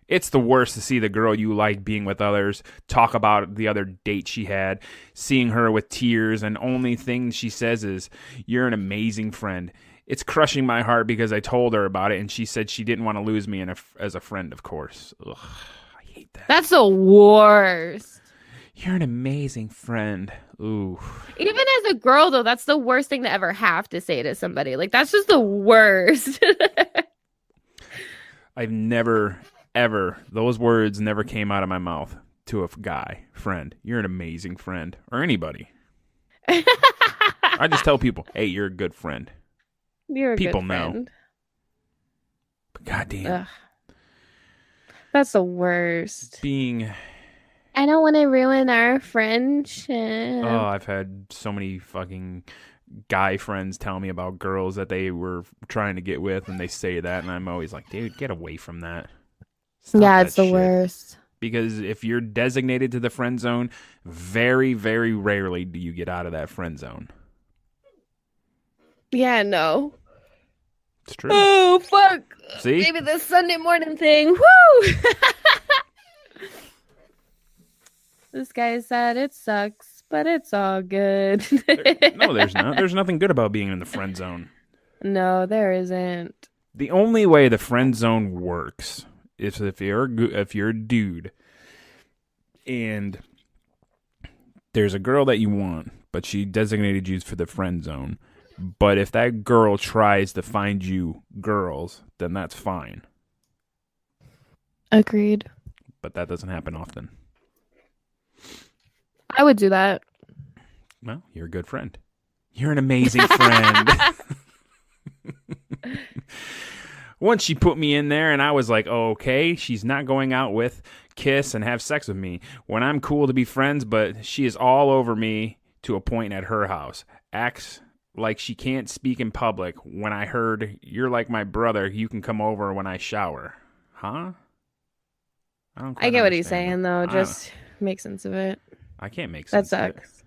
It's the worst to see the girl you like being with others, talk about the other date she had, seeing her with tears, and only thing she says is, "You're an amazing friend." It's crushing my heart because I told her about it, and she said she didn't want to lose me as a friend, of course. Ugh, I hate that.
That's the worst.
You're an amazing friend. Ooh.
Even as a girl, though, that's the worst thing to ever have to say to somebody. Like, that's just the worst.
I've never, ever, those words never came out of my mouth to a guy, friend. You're an amazing friend. Or anybody. I just tell people, hey, you're a good friend.
You're a
people
good
know.
friend.
But goddamn.
Ugh. That's the worst.
Being...
I don't want to ruin our friendship.
Oh, I've had so many fucking guy friends tell me about girls that they were trying to get with, and they say that, and I'm always like, dude, get away from that. Stop
yeah,
that
it's the
shit.
worst.
Because if you're designated to the friend zone, very, very rarely do you get out of that friend zone.
Yeah, no.
It's true.
Oh, fuck.
See?
Maybe this Sunday morning thing. Woo! This guy said it sucks, but it's all good.
No, there's not. There's nothing good about being in the friend zone.
No, there isn't.
The only way the friend zone works is if you're a dude and there's a girl that you want, but she designated you for the friend zone. But if that girl tries to find you girls, then that's fine.
Agreed.
But that doesn't happen often.
I would do that.
Well, you're a good friend. You're an amazing friend. Once she put me in there and I was like, oh, okay, she's not going out with, kiss, and have sex with me. When I'm cool to be friends, but she is all over me to a point at her house. Acts like she can't speak in public. When I heard, you're like my brother, you can come over when I shower. Huh?
I get what he's saying, though. Just make sense of it.
I can't make sense
of it.
That sucks.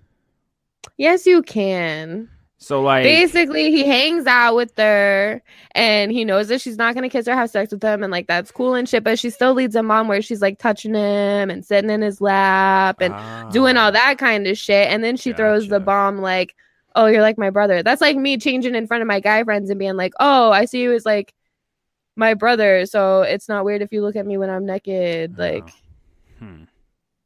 Yes, you can.
So, like...
basically, he hangs out with her, and he knows that she's not going to kiss or have sex with him, and, like, that's cool and shit, but she still leads him on where she's, like, touching him and sitting in his lap and doing all that kind of shit, and then she throws the bomb, like, oh, you're like my brother. That's like me changing in front of my guy friends and being like, oh, I see you as, like, my brother, so it's not weird if you look at me when I'm naked. Like,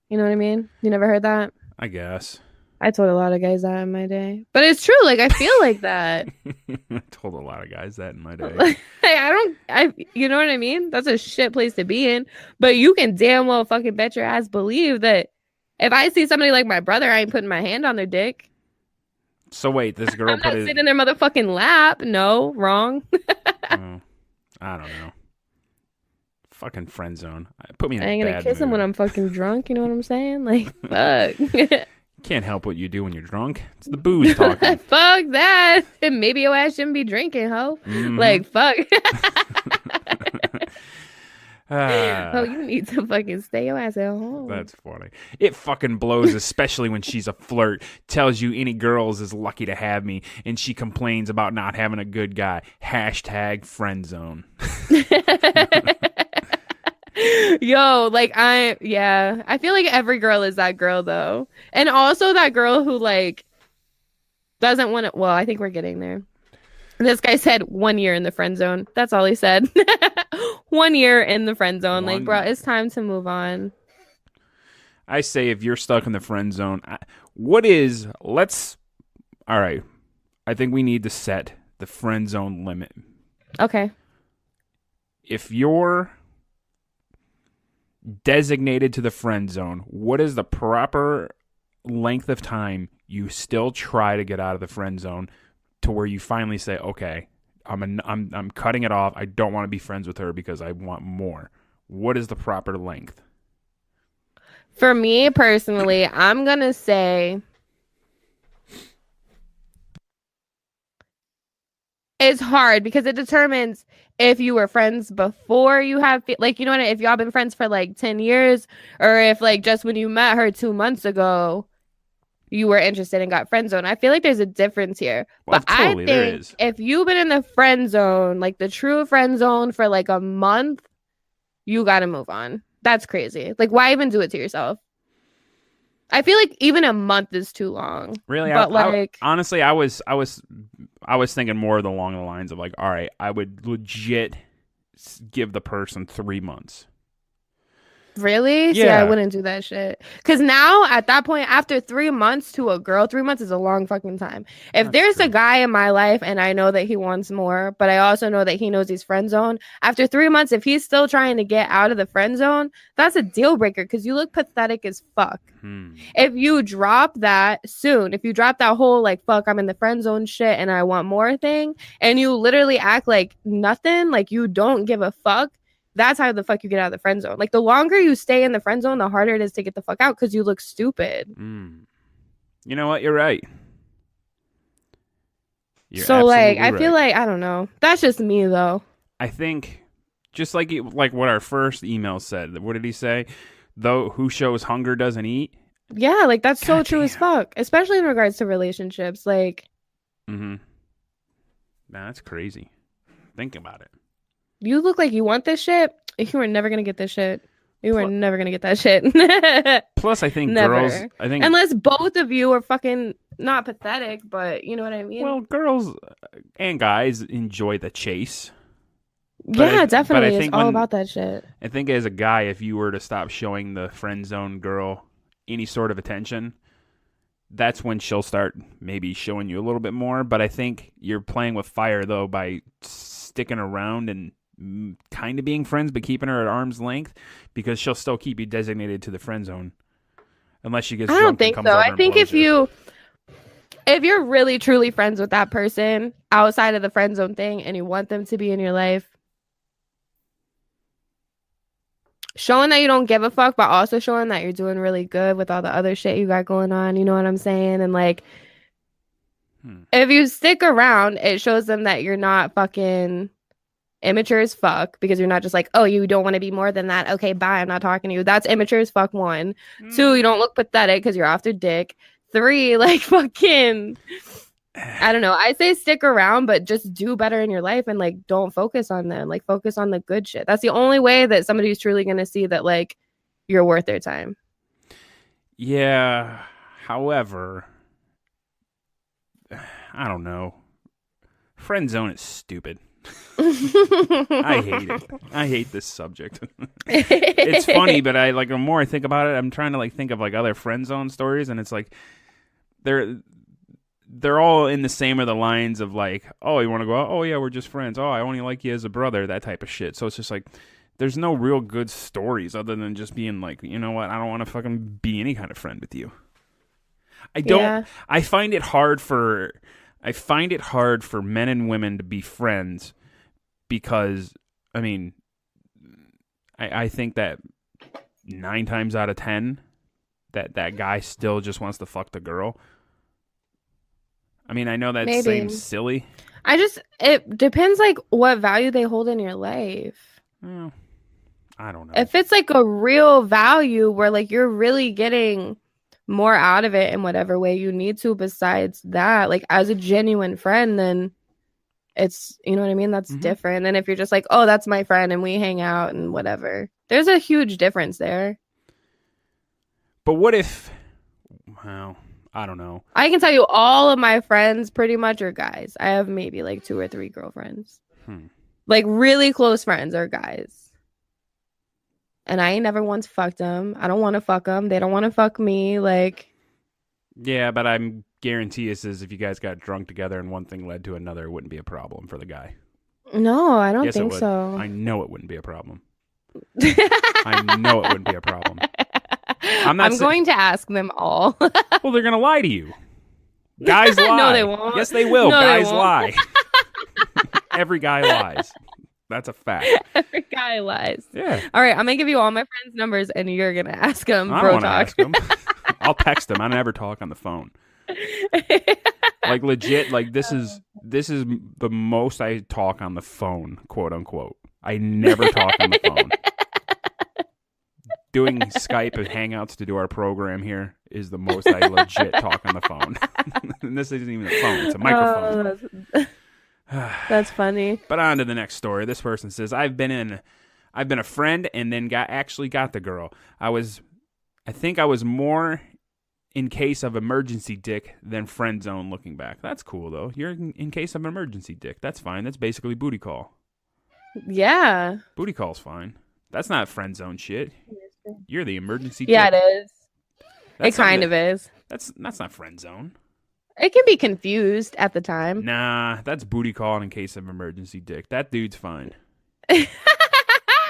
you know what I mean? You never heard that?
I guess.
I told a lot of guys that in my day. But it's true. Like, I feel like that.
I told a lot of guys that in my day.
You know what I mean? That's a shit place to be in. But you can damn well fucking bet your ass believe that if I see somebody like my brother, I ain't putting my hand on their dick.
So wait, this girl
I'm not sitting in their motherfucking lap. No, wrong.
Oh, I don't know. Fucking friend zone. Put me in
I ain't
a
gonna
bad
kiss him
mood.
when I'm fucking drunk. You know what I'm saying? Like, fuck.
Can't help what you do when you're drunk. It's the booze talking.
Fuck that. And maybe your ass shouldn't be drinking, ho.
Mm-hmm.
Like, fuck. Oh, you need to fucking stay your ass at home.
That's funny. It fucking blows, especially when she's a flirt. Tells you any girls is lucky to have me, and she complains about not having a good guy. Hashtag friend zone.
Yo, like I feel like every girl is that girl though. And also that girl who like doesn't want to, well, I think we're getting there. This guy said 1 year in the friend zone. That's all he said. 1 year in the friend zone. Like, bro, it's time to move on.
I say if you're stuck in the friend zone, All right. I think we need to set the friend zone limit.
Okay.
If you're designated to the friend zone, what is the proper length of time you still try to get out of the friend zone to where you finally say, okay, I'm cutting it off. I don't want to be friends with her because I want more. What is the proper length?
For me personally, I'm going to say it's hard because it determines if you were friends before you have, like, you know what, if y'all been friends for like 10 years, or if like just when you met her 2 months ago, you were interested and got friend zone. I feel like there's a difference here.
Well,
but
totally,
I
there
think
is.
if you've been in the friend zone, like the true friend zone for like a month, you got to move on. That's crazy. Like, why even do it to yourself? I feel like even a month is too long.
Really?
But
honestly, I was thinking more along the lines of like, all right, I would legit give the person 3 months.
Really? See, I wouldn't do that shit. Because now, at that point, after 3 months to a girl, 3 months is a long fucking time. If there's a guy in my life and I know that he wants more, but I also know that he knows he's friend zone, after 3 months, if he's still trying to get out of the friend zone, that's a deal breaker because you look pathetic as fuck. If you drop that soon, if you drop that whole like, fuck, I'm in the friend zone shit and I want more thing, and you literally act like nothing, like you don't give a fuck, that's how the fuck you get out of the friend zone. Like, the longer you stay in the friend zone, the harder it is to get the fuck out because you look stupid.
You know what? You're right.
So, like, I feel like, I don't know. That's just me, though.
I think, just like what our first email said. What did he say? Though who shows hunger doesn't eat.
Yeah, like, that's so true as fuck. Especially in regards to relationships. Like.
Man, that's crazy. Think about it.
You look like you want this shit. You are never gonna get this shit. You are never gonna get that shit.
Plus, I think
never.
girls. I think
unless both of you are fucking not pathetic, but you know what I mean.
Well, girls and guys enjoy the chase.
Yeah, definitely. It's all about that shit.
I think as a guy, if you were to stop showing the friend zone girl any sort of attention, that's when she'll start maybe showing you a little bit more. But I think you're playing with fire though by sticking around and kind of being friends, but keeping her at arm's length, because she'll still keep you designated to the friend zone unless she gets drunk. I don't think so.
I think if you're really truly friends with that person outside of the friend zone thing and you want them to be in your life, showing that you don't give a fuck, but also showing that you're doing really good with all the other shit you got going on, you know what I'm saying? And like, if you stick around, it shows them that you're not fucking immature as fuck, because you're not just like, oh, you don't want to be more than that. Okay, bye. I'm not talking to you. That's immature as fuck, 1. 2, you don't look pathetic because you're off their dick. 3, like, fucking, I don't know. I say stick around, but just do better in your life and like don't focus on them. Like, focus on the good shit. That's the only way that somebody's truly going to see that like you're worth their time.
Yeah. However, I don't know. Friend zone is stupid. I hate it. I hate this subject. It's funny, but the more I think about it, I'm trying to like think of like other friend zone stories, and it's like they're all in the same of the lines of like, oh, you want to go out? Oh yeah, we're just friends. Oh, I only like you as a brother, that type of shit. So it's just like there's no real good stories other than just being like, you know what, I don't want to fucking be any kind of friend with you. I don't. Yeah. I find it hard for men and women to be friends because, I mean, I think that 9 times out of 10 that guy still just wants to fuck the girl. I mean, I know that seems silly.
It depends like what value they hold in your life.
I don't know.
If it's like a real value where like you're really getting more out of it in whatever way you need to besides that, like as a genuine friend, then it's, you know what I mean, that's different. And if you're just like, oh, that's my friend and we hang out and whatever, there's a huge difference there.
But what if, well, I don't know,
I can tell you all of my friends pretty much are guys. I have maybe like 2 or 3 girlfriends. Like really close friends are guys. And I ain't never once fucked them. I don't want to fuck them. They don't want to fuck me. Like,
Yeah, but I'm guarantee this is if you guys got drunk together and one thing led to another, it wouldn't be a problem for the guy.
No, I don't
Yes, it
think
would.
so.
I know it wouldn't be a problem. I know it wouldn't be a problem. I'm
going to ask them all.
Well, they're gonna lie to you. Guys lie.
No, they won't.
Yes, they will.
No, they
Guys
won't.
lie. Every guy lies. That's a fact.
Every guy lies.
Yeah.
All right, I'm gonna give you all my friends' numbers, and you're gonna ask them.
I
Bro
don't want to
talk.
ask them. I'll text them. I never talk on the phone. Like legit. Like this is the most I talk on the phone, quote unquote. I never talk on the phone. Doing Skype and Hangouts to do our program here is the most I legit talk on the phone. And this isn't even a phone; it's a microphone.
That's funny.
But on to the next story. This person says, I've been a friend and then got the girl. I think I was more in case of emergency dick than friend zone looking back. That's cool though. You're in case of emergency dick. That's fine. That's basically booty call.
Yeah.
Booty call's fine. That's not friend zone shit. You're the emergency
Yeah,
dick.
it is.
That's
it kind of is.
That's not friend zone.
It can be confused at the time.
Nah, that's booty call in case of emergency dick. That dude's fine. He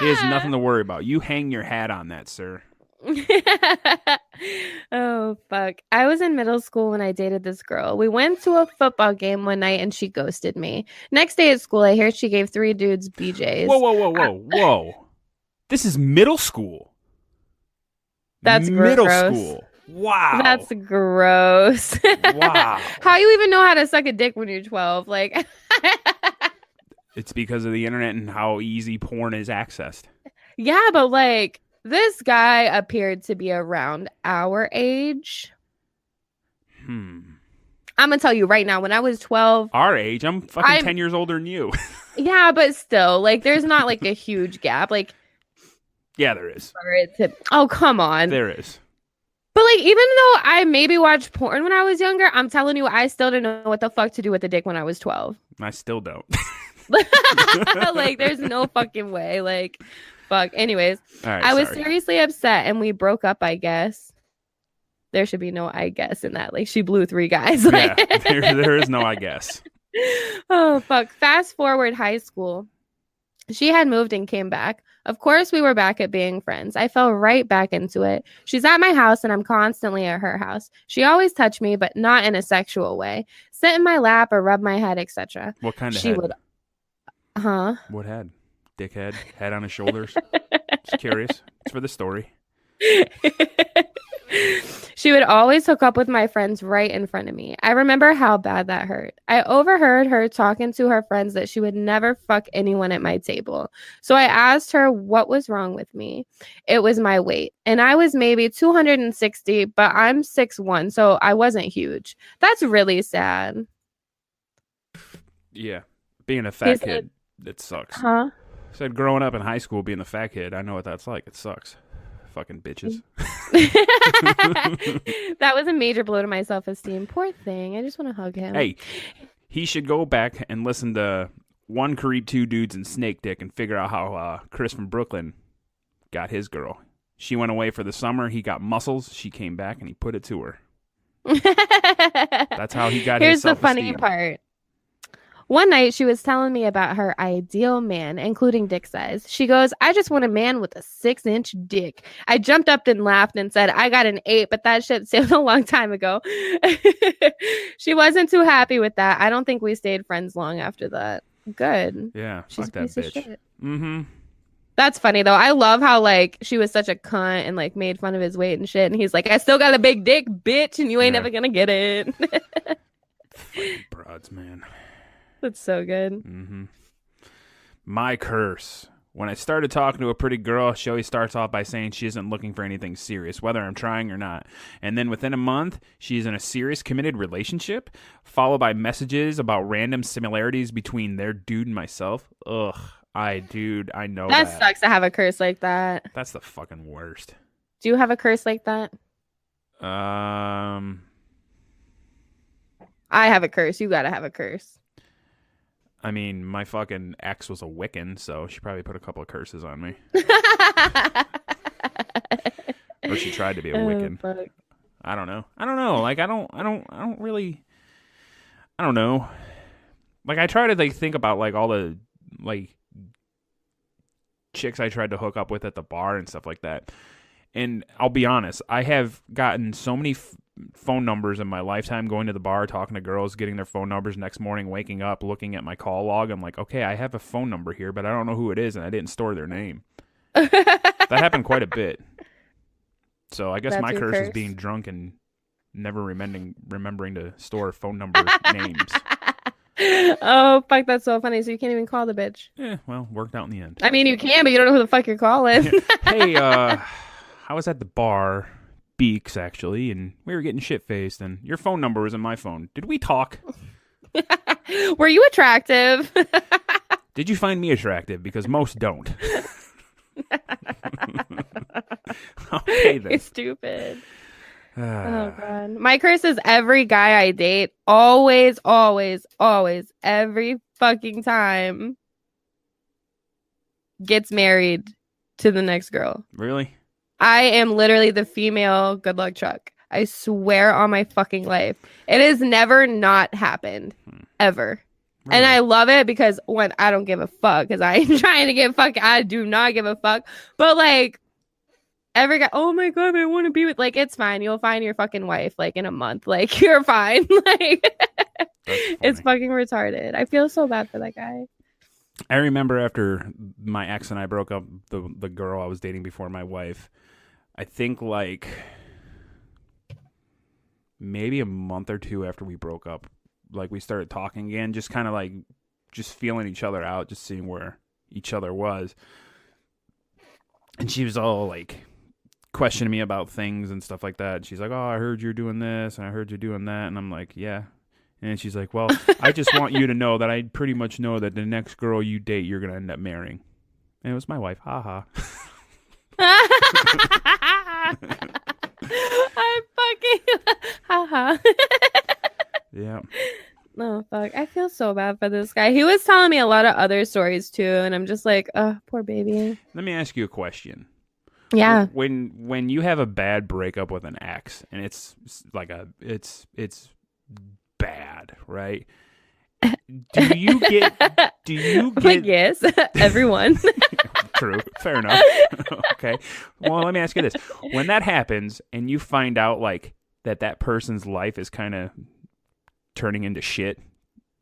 has nothing to worry about. You hang your hat on that, sir.
Oh, fuck. I was in middle school when I dated this girl. We went to a football game one night and she ghosted me. Next day at school, I hear she gave 3 dudes BJs.
Whoa. This is middle school.
That's
middle
gross.
school. Wow.
That's gross.
Wow.
How you even know how to suck a dick when you're 12? Like,
It's because of the internet and how easy porn is accessed.
yeah, but like, this guy appeared to be around our age. I'm gonna tell you right now, when I was 12,
Our age? I'm fucking 10 years older than you.
yeah, but still, like, there's not like a huge gap. Like,
Yeah, there is.
for it to, oh, come on.
There is.
But like, even though I maybe watched porn when I was younger, I'm telling you, I still didn't know what the fuck to do with the dick when I was 12.
I still don't.
Like, there's no fucking way. Like, fuck. Anyways,
All right,
I was
sorry.
seriously upset and we broke up, I guess. There should be no I guess in that. Like, she blew 3 guys. Like,
Yeah, there is no I guess.
oh, fuck. Fast forward high school. She had moved and came back. Of course, we were back at being friends. I fell right back into it. She's at my house and I'm constantly at her house. She always touched me, but not in a sexual way. Sit in my lap or rub my head, etc.
What kind of
She
head?
would, huh?
What head? Dickhead? Head on his shoulders? Just curious. It's for the story.
She would always hook up with my friends right in front of me. I remember how bad that hurt. I overheard her talking to her friends that she would never fuck anyone at my table. So I asked her what was wrong with me. It was my weight. And I was maybe 260, but I'm 6'1", so I wasn't huge. That's really sad.
Yeah. Being a fat kid, it sucks.
Huh?
Said growing up in high school being the fat kid, I know what that's like. It sucks. Fucking bitches.
That was a major blow to my self-esteem. Poor thing. I just want to hug him.
Hey, he should go back and listen to 1 Creed, 2 Dudes, and Snake Dick and figure out how Chris from Brooklyn got his girl. She went away for the summer. He got muscles. She came back and he put it to her. That's how he got his
Here's the
self-esteem.
funny part. One night, she was telling me about her ideal man, including dick size. She goes, I just want a man with a 6-inch dick. I jumped up and laughed and said, I got an 8, but that shit sailed a long time ago. She wasn't too happy with that. I don't think we stayed friends long after that. Good.
Yeah,
She's
fuck
a
that
piece of
bitch.
shit.
Mm-hmm.
That's funny, though. I love how, like, she was such a cunt and, like, made fun of his weight and shit. And he's like, I still got a big dick, bitch, and you ain't never gonna get it.
Fucking broads, man.
That's so good.
Mm-hmm. My curse. When I started talking to a pretty girl, she always starts off by saying she isn't looking for anything serious, whether I'm trying or not. And then within a month, she's in a serious committed relationship, followed by messages about random similarities between their dude and myself. Ugh. I know
That
that.
sucks to have a curse like that.
That's the fucking worst.
Do you have a curse like that?
I
I have a curse. You gotta have a curse.
mean, my fucking ex was a Wiccan, so she probably put a couple of curses on me. Or she tried to be a Wiccan.
Fuck.
I don't know. Like, I don't really, I don't know. Like, I try to, like, think about, like, all the, like, chicks I tried to hook up with at the bar and stuff like that. And I'll be honest, I have gotten so many phone numbers in my lifetime, going to the bar, talking to girls, getting their phone numbers, next morning waking up, looking at my call log. I'm like, okay, I have a phone number here, but I don't know who it is, and I didn't store their name. That happened quite a bit. So I guess
That's
my
your
curse is
curse.
being drunk and never remembering to store phone number names.
Oh, fuck, that's so funny. So you can't even call the bitch.
Yeah, well, worked out in the end.
I mean, you can, but you don't know who the fuck you're calling.
Hey, I was at the bar, Beaks, actually, and we were getting shit-faced, and your phone number was in my phone. Did we talk?
Were you attractive?
Did you find me attractive? Because most don't. Okay, then.
You're stupid. Oh, God. My curse is every guy I date, always, every fucking time, gets married to the next girl.
Really?
I am literally the female good luck Chuck. I swear on my fucking life. It has never not happened. Ever.
Really?
And I love it because, one, I don't give a fuck because I ain't trying to get fucked. I do not give a fuck. But, like, every guy, oh my God, I want to be with, like, it's fine. You'll find your fucking wife, like, in a month. Like, you're fine. Like, it's fucking retarded. I feel so bad for that guy.
I remember after my ex and I broke up, the girl I was dating before my wife, I think, like, maybe a month or two after we broke up, like, we started talking again, just kind of, like, just feeling each other out, just seeing where each other was. And she was all, like, questioning me about things and stuff like that. And she's like, oh, I heard you're doing this, and I heard you're doing that. And I'm like, yeah. And she's like, well, I just want you to know that I pretty much know that the next girl you date, you're going to end up marrying. And it was my wife. Ha ha.
I fucking haha.
Yeah.
No, fuck. I feel so bad for this guy. He was telling me a lot of other stories too, and I'm just like, oh, poor baby.
Let me ask you a question.
Yeah.
When you have a bad breakup with an ex, and it's like it's bad, right? Do you get
Like, yes, everyone.
True. Fair enough. Okay. Well, let me ask you this. When that happens and you find out, like, that person's life is kind of turning into shit,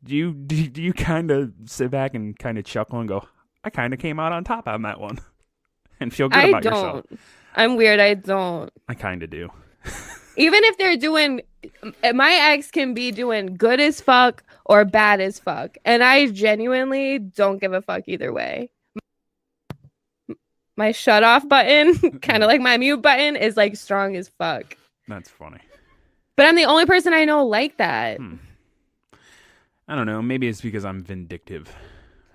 do you kind of sit back and kind of chuckle and go, I kind of came out on top on that one and feel good about yourself?
I'm weird. I don't.
I kind of do.
Even if they're doing, my ex can be doing good as fuck or bad as fuck. And I genuinely don't give a fuck either way. My shut off button, kind of like my mute button, is like strong as fuck.
That's funny.
But I'm the only person I know like that.
I don't know. Maybe it's because I'm vindictive.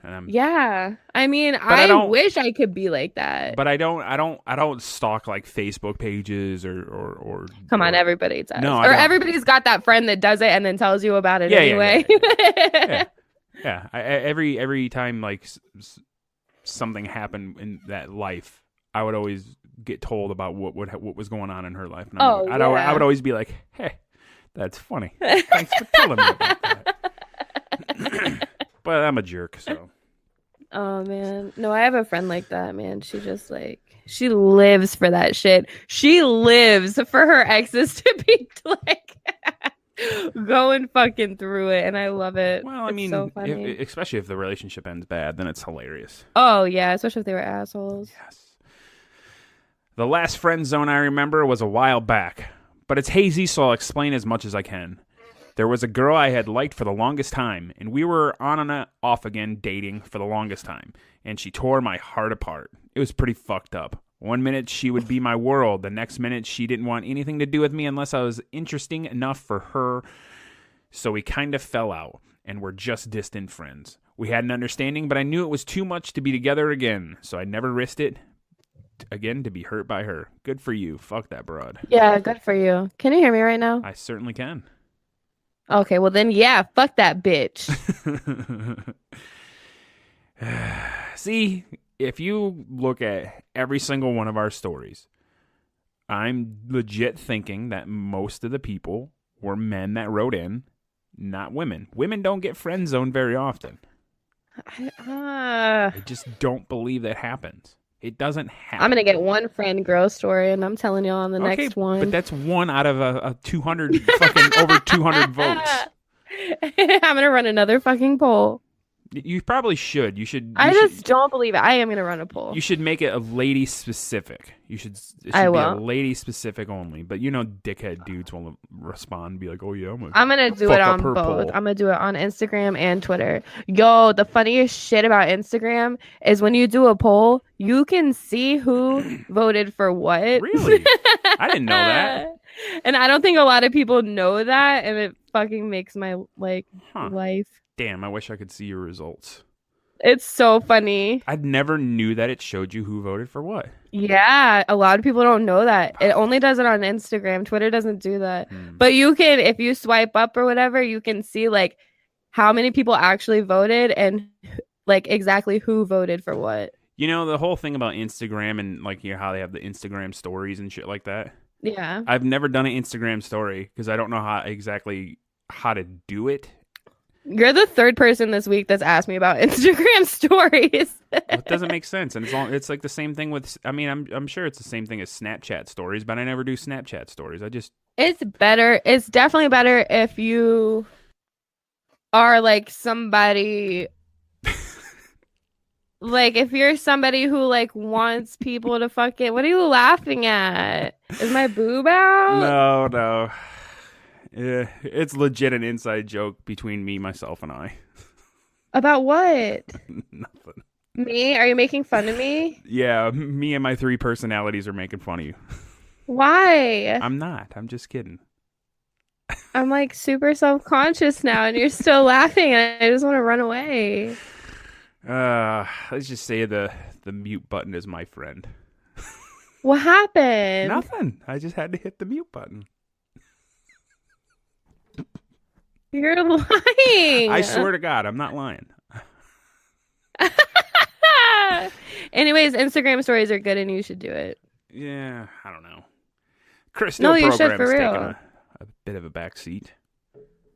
And
yeah. I mean, I wish I could be like that.
But I don't stalk, like, Facebook pages or
Come on, everybody does.
No,
or everybody's got that friend that does it and then tells you about it anyway.
Yeah. Every time, like, something happened in that life, I would always get told about what was going on in her life. And I would always be like, hey, that's funny. Thanks for telling me about that. But I'm a jerk, so.
Oh, man. No, I have a friend like that, man. She just, like, she lives for that shit. She lives for her exes to be, like, going fucking through it, and I love it.
Well, I mean,
so funny.
especially if the relationship ends bad, then it's hilarious.
Oh, yeah, especially if they were assholes.
Yes. The last friend zone I remember was a while back, but it's hazy, so I'll explain as much as I can. There was a girl I had liked for the longest time, and we were on and off again dating for the longest time, and she tore my heart apart. It was pretty fucked up. One minute she would be my world, the next minute she didn't want anything to do with me unless I was interesting enough for her, so we kind of fell out, and we're just distant friends. We had an understanding, but I knew it was too much to be together again, so I never risked it again to be hurt by her. Good for you. Fuck that broad.
Yeah, good for you. Can you hear me right now?
I certainly can.
Okay, well then, yeah, fuck that bitch.
See, if you look at every single one of our stories, I'm legit thinking that most of the people were men that wrote in, not women. Women don't get friend zoned very often. I just don't believe that happens. It doesn't happen.
I'm going to get one friend girl story, and I'm telling y'all on the next one.
But that's one out of a 200, fucking over 200 votes.
I'm going to run another fucking poll.
You probably should.
I just don't believe it. I am going to run a poll.
You should make it a lady specific. It should be a lady specific only. But dickhead dudes will respond and be like, "Oh yeah, I'm
going to do it on both.
Poll.
I'm going to do it on Instagram and Twitter. Yo, the funniest shit about Instagram is when you do a poll, you can see who voted for what.
Really? I didn't know that.
And I don't think a lot of people know that, and it fucking makes my life.
Damn, I wish I could see your results.
It's so funny.
I never knew that it showed you who voted for what.
Yeah, a lot of people don't know that. It only does it on Instagram. Twitter doesn't do that. But you can, if you swipe up or whatever, you can see like how many people actually voted and like exactly who voted for what.
The whole thing about Instagram and like how they have the Instagram stories and shit like that.
Yeah.
I've never done an Instagram story because I don't know how to do it.
You're the third person this week that's asked me about Instagram stories.
It doesn't make sense, and it's like the same thing with. I mean, I'm sure it's the same thing as Snapchat stories, but I never do Snapchat stories.
It's better. It's definitely better if you are like somebody. Like if you're somebody who like wants people to fuck it. What are you laughing at? Is my boob out?
No. Yeah, it's legit an inside joke between me, myself, and I.
About what?
Nothing.
Me? Are you making fun of me?
Yeah, me and my 3 personalities are making fun of you.
Why?
I'm not. I'm just kidding.
I'm like super self-conscious now, and you're still laughing, and I just want to run away.
Let's just say the mute button is my friend.
What happened?
Nothing. I just had to hit the mute button.
You're lying.
I swear to God, I'm not lying.
Anyways, Instagram stories are good and you should do it.
Yeah, I don't know. Chris Steele
you should for real.
taking a bit of a backseat.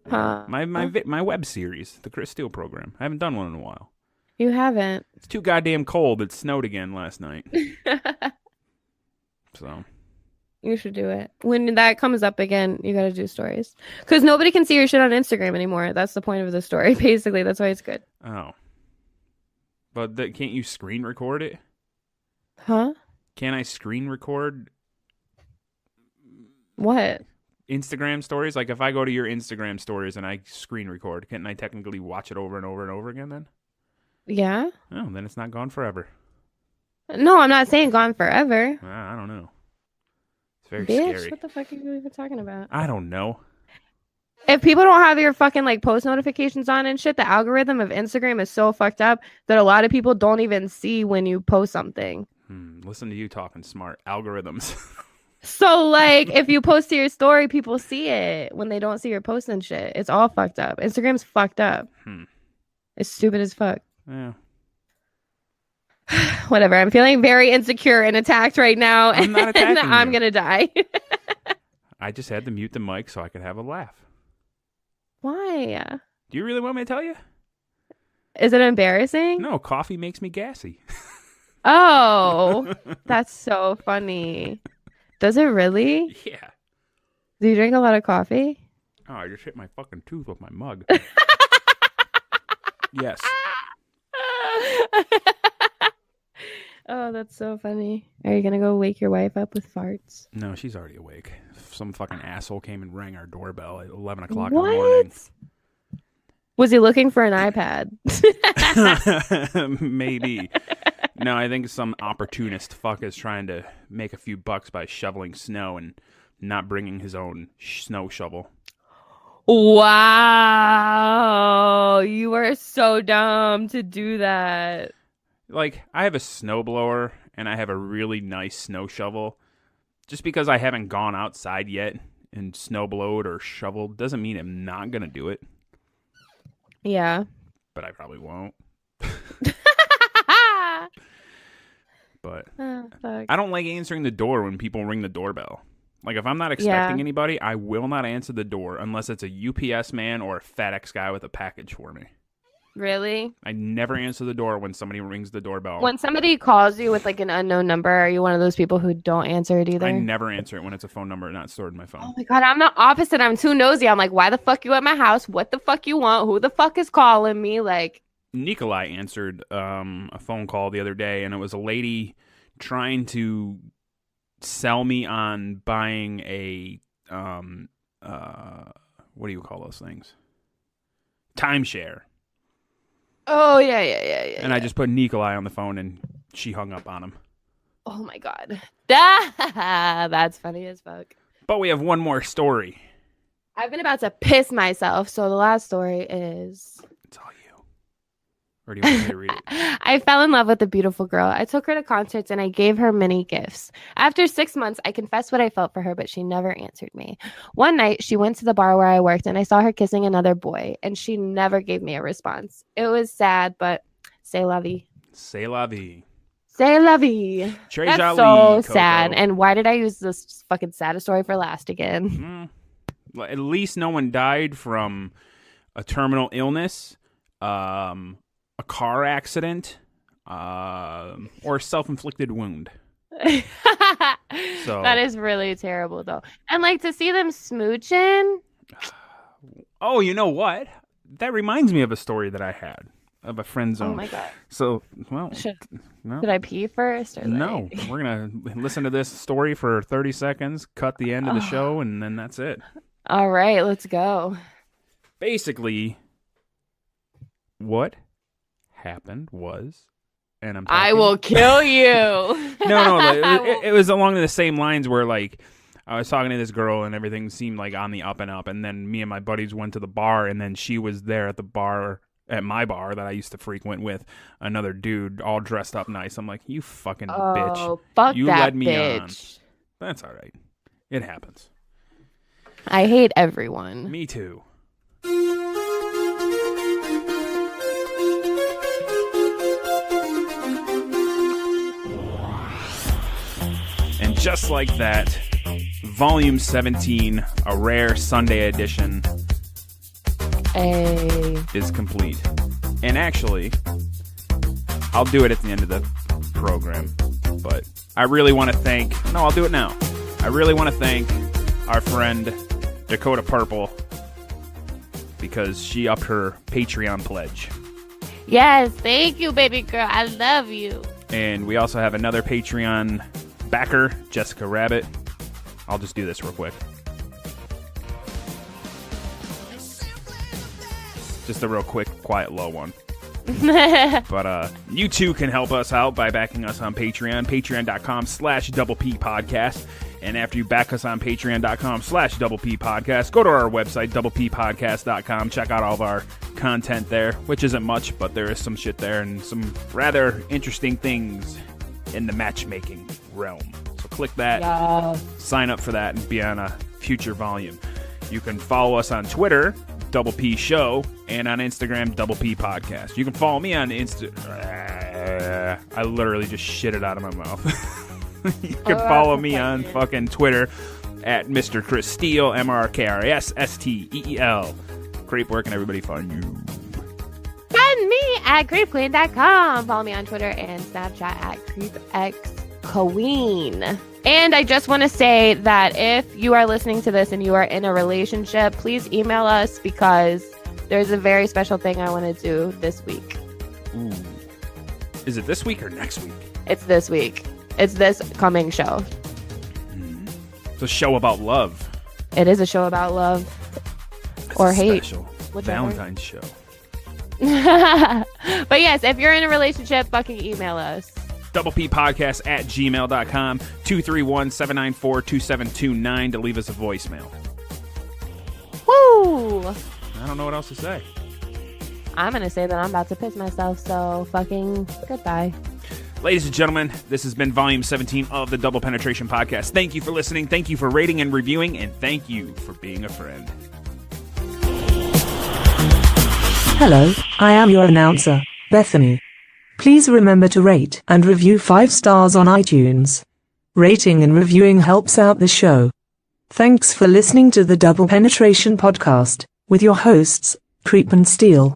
Huh.
My web series, the Chris Steele program. I haven't done one in a while.
You haven't.
It's too goddamn cold. It snowed again last night. So.
You should do it. When that comes up again, you got to do stories. Because nobody can see your shit on Instagram anymore. That's the point of the story, basically. That's why it's good.
Oh. But can't you screen record it?
Huh?
Can I screen record?
What?
Instagram stories? Like if I go to your Instagram stories and I screen record, can't I technically watch it over and over and over again then?
Yeah.
Oh, then it's not gone forever.
No, I'm not saying gone forever.
I don't know. It's very
Bitch,
scary.
what the fuck are you even talking about?
I don't know.
If people don't have your fucking like post notifications on and shit, the algorithm of Instagram is so fucked up that a lot of people don't even see when you post something.
Listen to you talking smart. Algorithms.
So like if you post to your story, people see it when they don't see your post and shit. It's all fucked up. Instagram's fucked up. It's stupid as fuck.
Yeah.
Whatever. I'm feeling very insecure and attacked right now.
I'm not attacking
and I'm
you.
gonna die.
I just had to mute the mic so I could have a laugh.
Why?
Do you really want me to tell you?
Is it embarrassing?
No, coffee makes me gassy.
Oh, that's so funny. Does it really?
Yeah.
Do you drink a lot of coffee?
Oh, I just hit my fucking tooth with my mug. Yes.
Oh, that's so funny. Are you gonna go wake your wife up with farts?
No, she's already awake. Some fucking asshole came and rang our doorbell at 11 o'clock in the morning.
Was he looking for an iPad?
Maybe. No, I think some opportunist fuck is trying to make a few bucks by shoveling snow and not bringing his own snow shovel.
Wow. You are so dumb to do that.
Like, I have a snowblower and I have a really nice snow shovel. Just because I haven't gone outside yet and snowblowed or shoveled doesn't mean I'm not going to do it.
Yeah.
But I probably won't. But
Fuck.
I don't like answering the door when people ring the doorbell. Like, if I'm not expecting anybody, I will not answer the door unless it's a UPS man or a FedEx guy with a package for me.
Really?
I never answer the door when somebody rings the doorbell.
When somebody calls you with like an unknown number, are you one of those people who don't answer it either?
I never answer it when it's a phone number not stored in my phone.
Oh my God, I'm the opposite. I'm too nosy. I'm like, why the fuck you at my house? What the fuck you want? Who the fuck is calling me? Like,
Nikolai answered a phone call the other day, and it was a lady trying to sell me on buying a what do you call those things? Timeshare.
oh yeah.
And I just put Nikolai on the phone, and she hung up on him.
Oh my God. That's funny as fuck.
But we have one more story.
I've been about to piss myself. So the last story is...
It's all you. Or do you want me to read it?
I fell in love with a beautiful girl. I took her to concerts and I gave her many gifts. After 6 months, I confessed what I felt for her, but she never answered me. One night, she went to the bar where I worked and I saw her kissing another boy, and she never gave me a response. It was sad, but c'est la vie.
C'est la vie.
C'est la vie.
Très
That's
joli,
so
Coco.
sad. And why did I use this fucking saddest story for last again?
Well, at least no one died from a terminal illness, a car accident, or a self-inflicted wound. So
That is really terrible, though. And like to see them smooching.
Oh, you know what? That reminds me of a story that I had of a friend zone.
Oh my God.
So, well,
Should
no.
I pee first? Or
No, we're going to listen to this story for 30 seconds, cut the end of the show, and then that's it.
All right, let's go.
Basically, what happened was, and I'm
I
talking-
will kill you.
No, it was along the same lines where, like, I was talking to this girl and everything seemed like on the up and up, and then me and my buddies went to the bar, and then she was there at the bar, at my bar that I used to frequent with another dude all dressed up nice. I'm like, you fucking bitch.
Oh, fuck
You
that
led me
bitch.
on. That's all right. It happens.
I hate everyone.
Me too. And just like that, Volume 17, a rare Sunday edition, is complete. And actually, I'll do it at the end of the program. But I really want to thank... No, I'll do it now. I really want to thank our friend Dakota Purple because she upped her Patreon pledge.
Yes, thank you, baby girl. I love you.
And we also have another Patreon backer, Jessica Rabbit. I'll just do this real quick. Just a real quick, quiet, low one. But you too can help us out by backing us on Patreon, patreon.com/Double P Podcast. And after you back us on patreon.com/Double P Podcast, go to our website, doublepodcast.com. Check out all of our content there, which isn't much, but there is some shit there and some rather interesting things in the matchmaking realm. So click that, sign up for that, and be on a future volume. You can follow us on Twitter, Double P Show, and on Instagram, Double P Podcast. You can follow me on I literally just shit it out of my mouth. You can follow me on fucking Twitter at Mr. Chris Steele, MrKRSSTEEL. Great work, and everybody find you.
Find me at creepqueen.com. Follow me on Twitter and Snapchat at creepxqueen. And I just want to say that if you are listening to this and you are in a relationship, please email us because there's a very special thing I want to do this week.
Ooh. Is it this week or next week?
It's this week. It's this coming show.
It's a show about love.
It is a show about love
It's
or
a
hate.
Special
Whichever.
Valentine's show.
But yes, if you're in a relationship, fucking email us.
DoublePpodcast@gmail.com, 231-794-2729 to leave us a voicemail.
Woo!
I don't know what else to say.
I'm going to say that I'm about to piss myself, so fucking goodbye.
Ladies and gentlemen, this has been Volume 17 of the Double Penetration Podcast. Thank you for listening, thank you for rating and reviewing, and thank you for being a friend.
Hello, I am your announcer, Bethany. Please remember to rate and review 5 stars on iTunes. Rating and reviewing helps out the show. Thanks for listening to the Double Penetration Podcast with your hosts, Creep and Steele.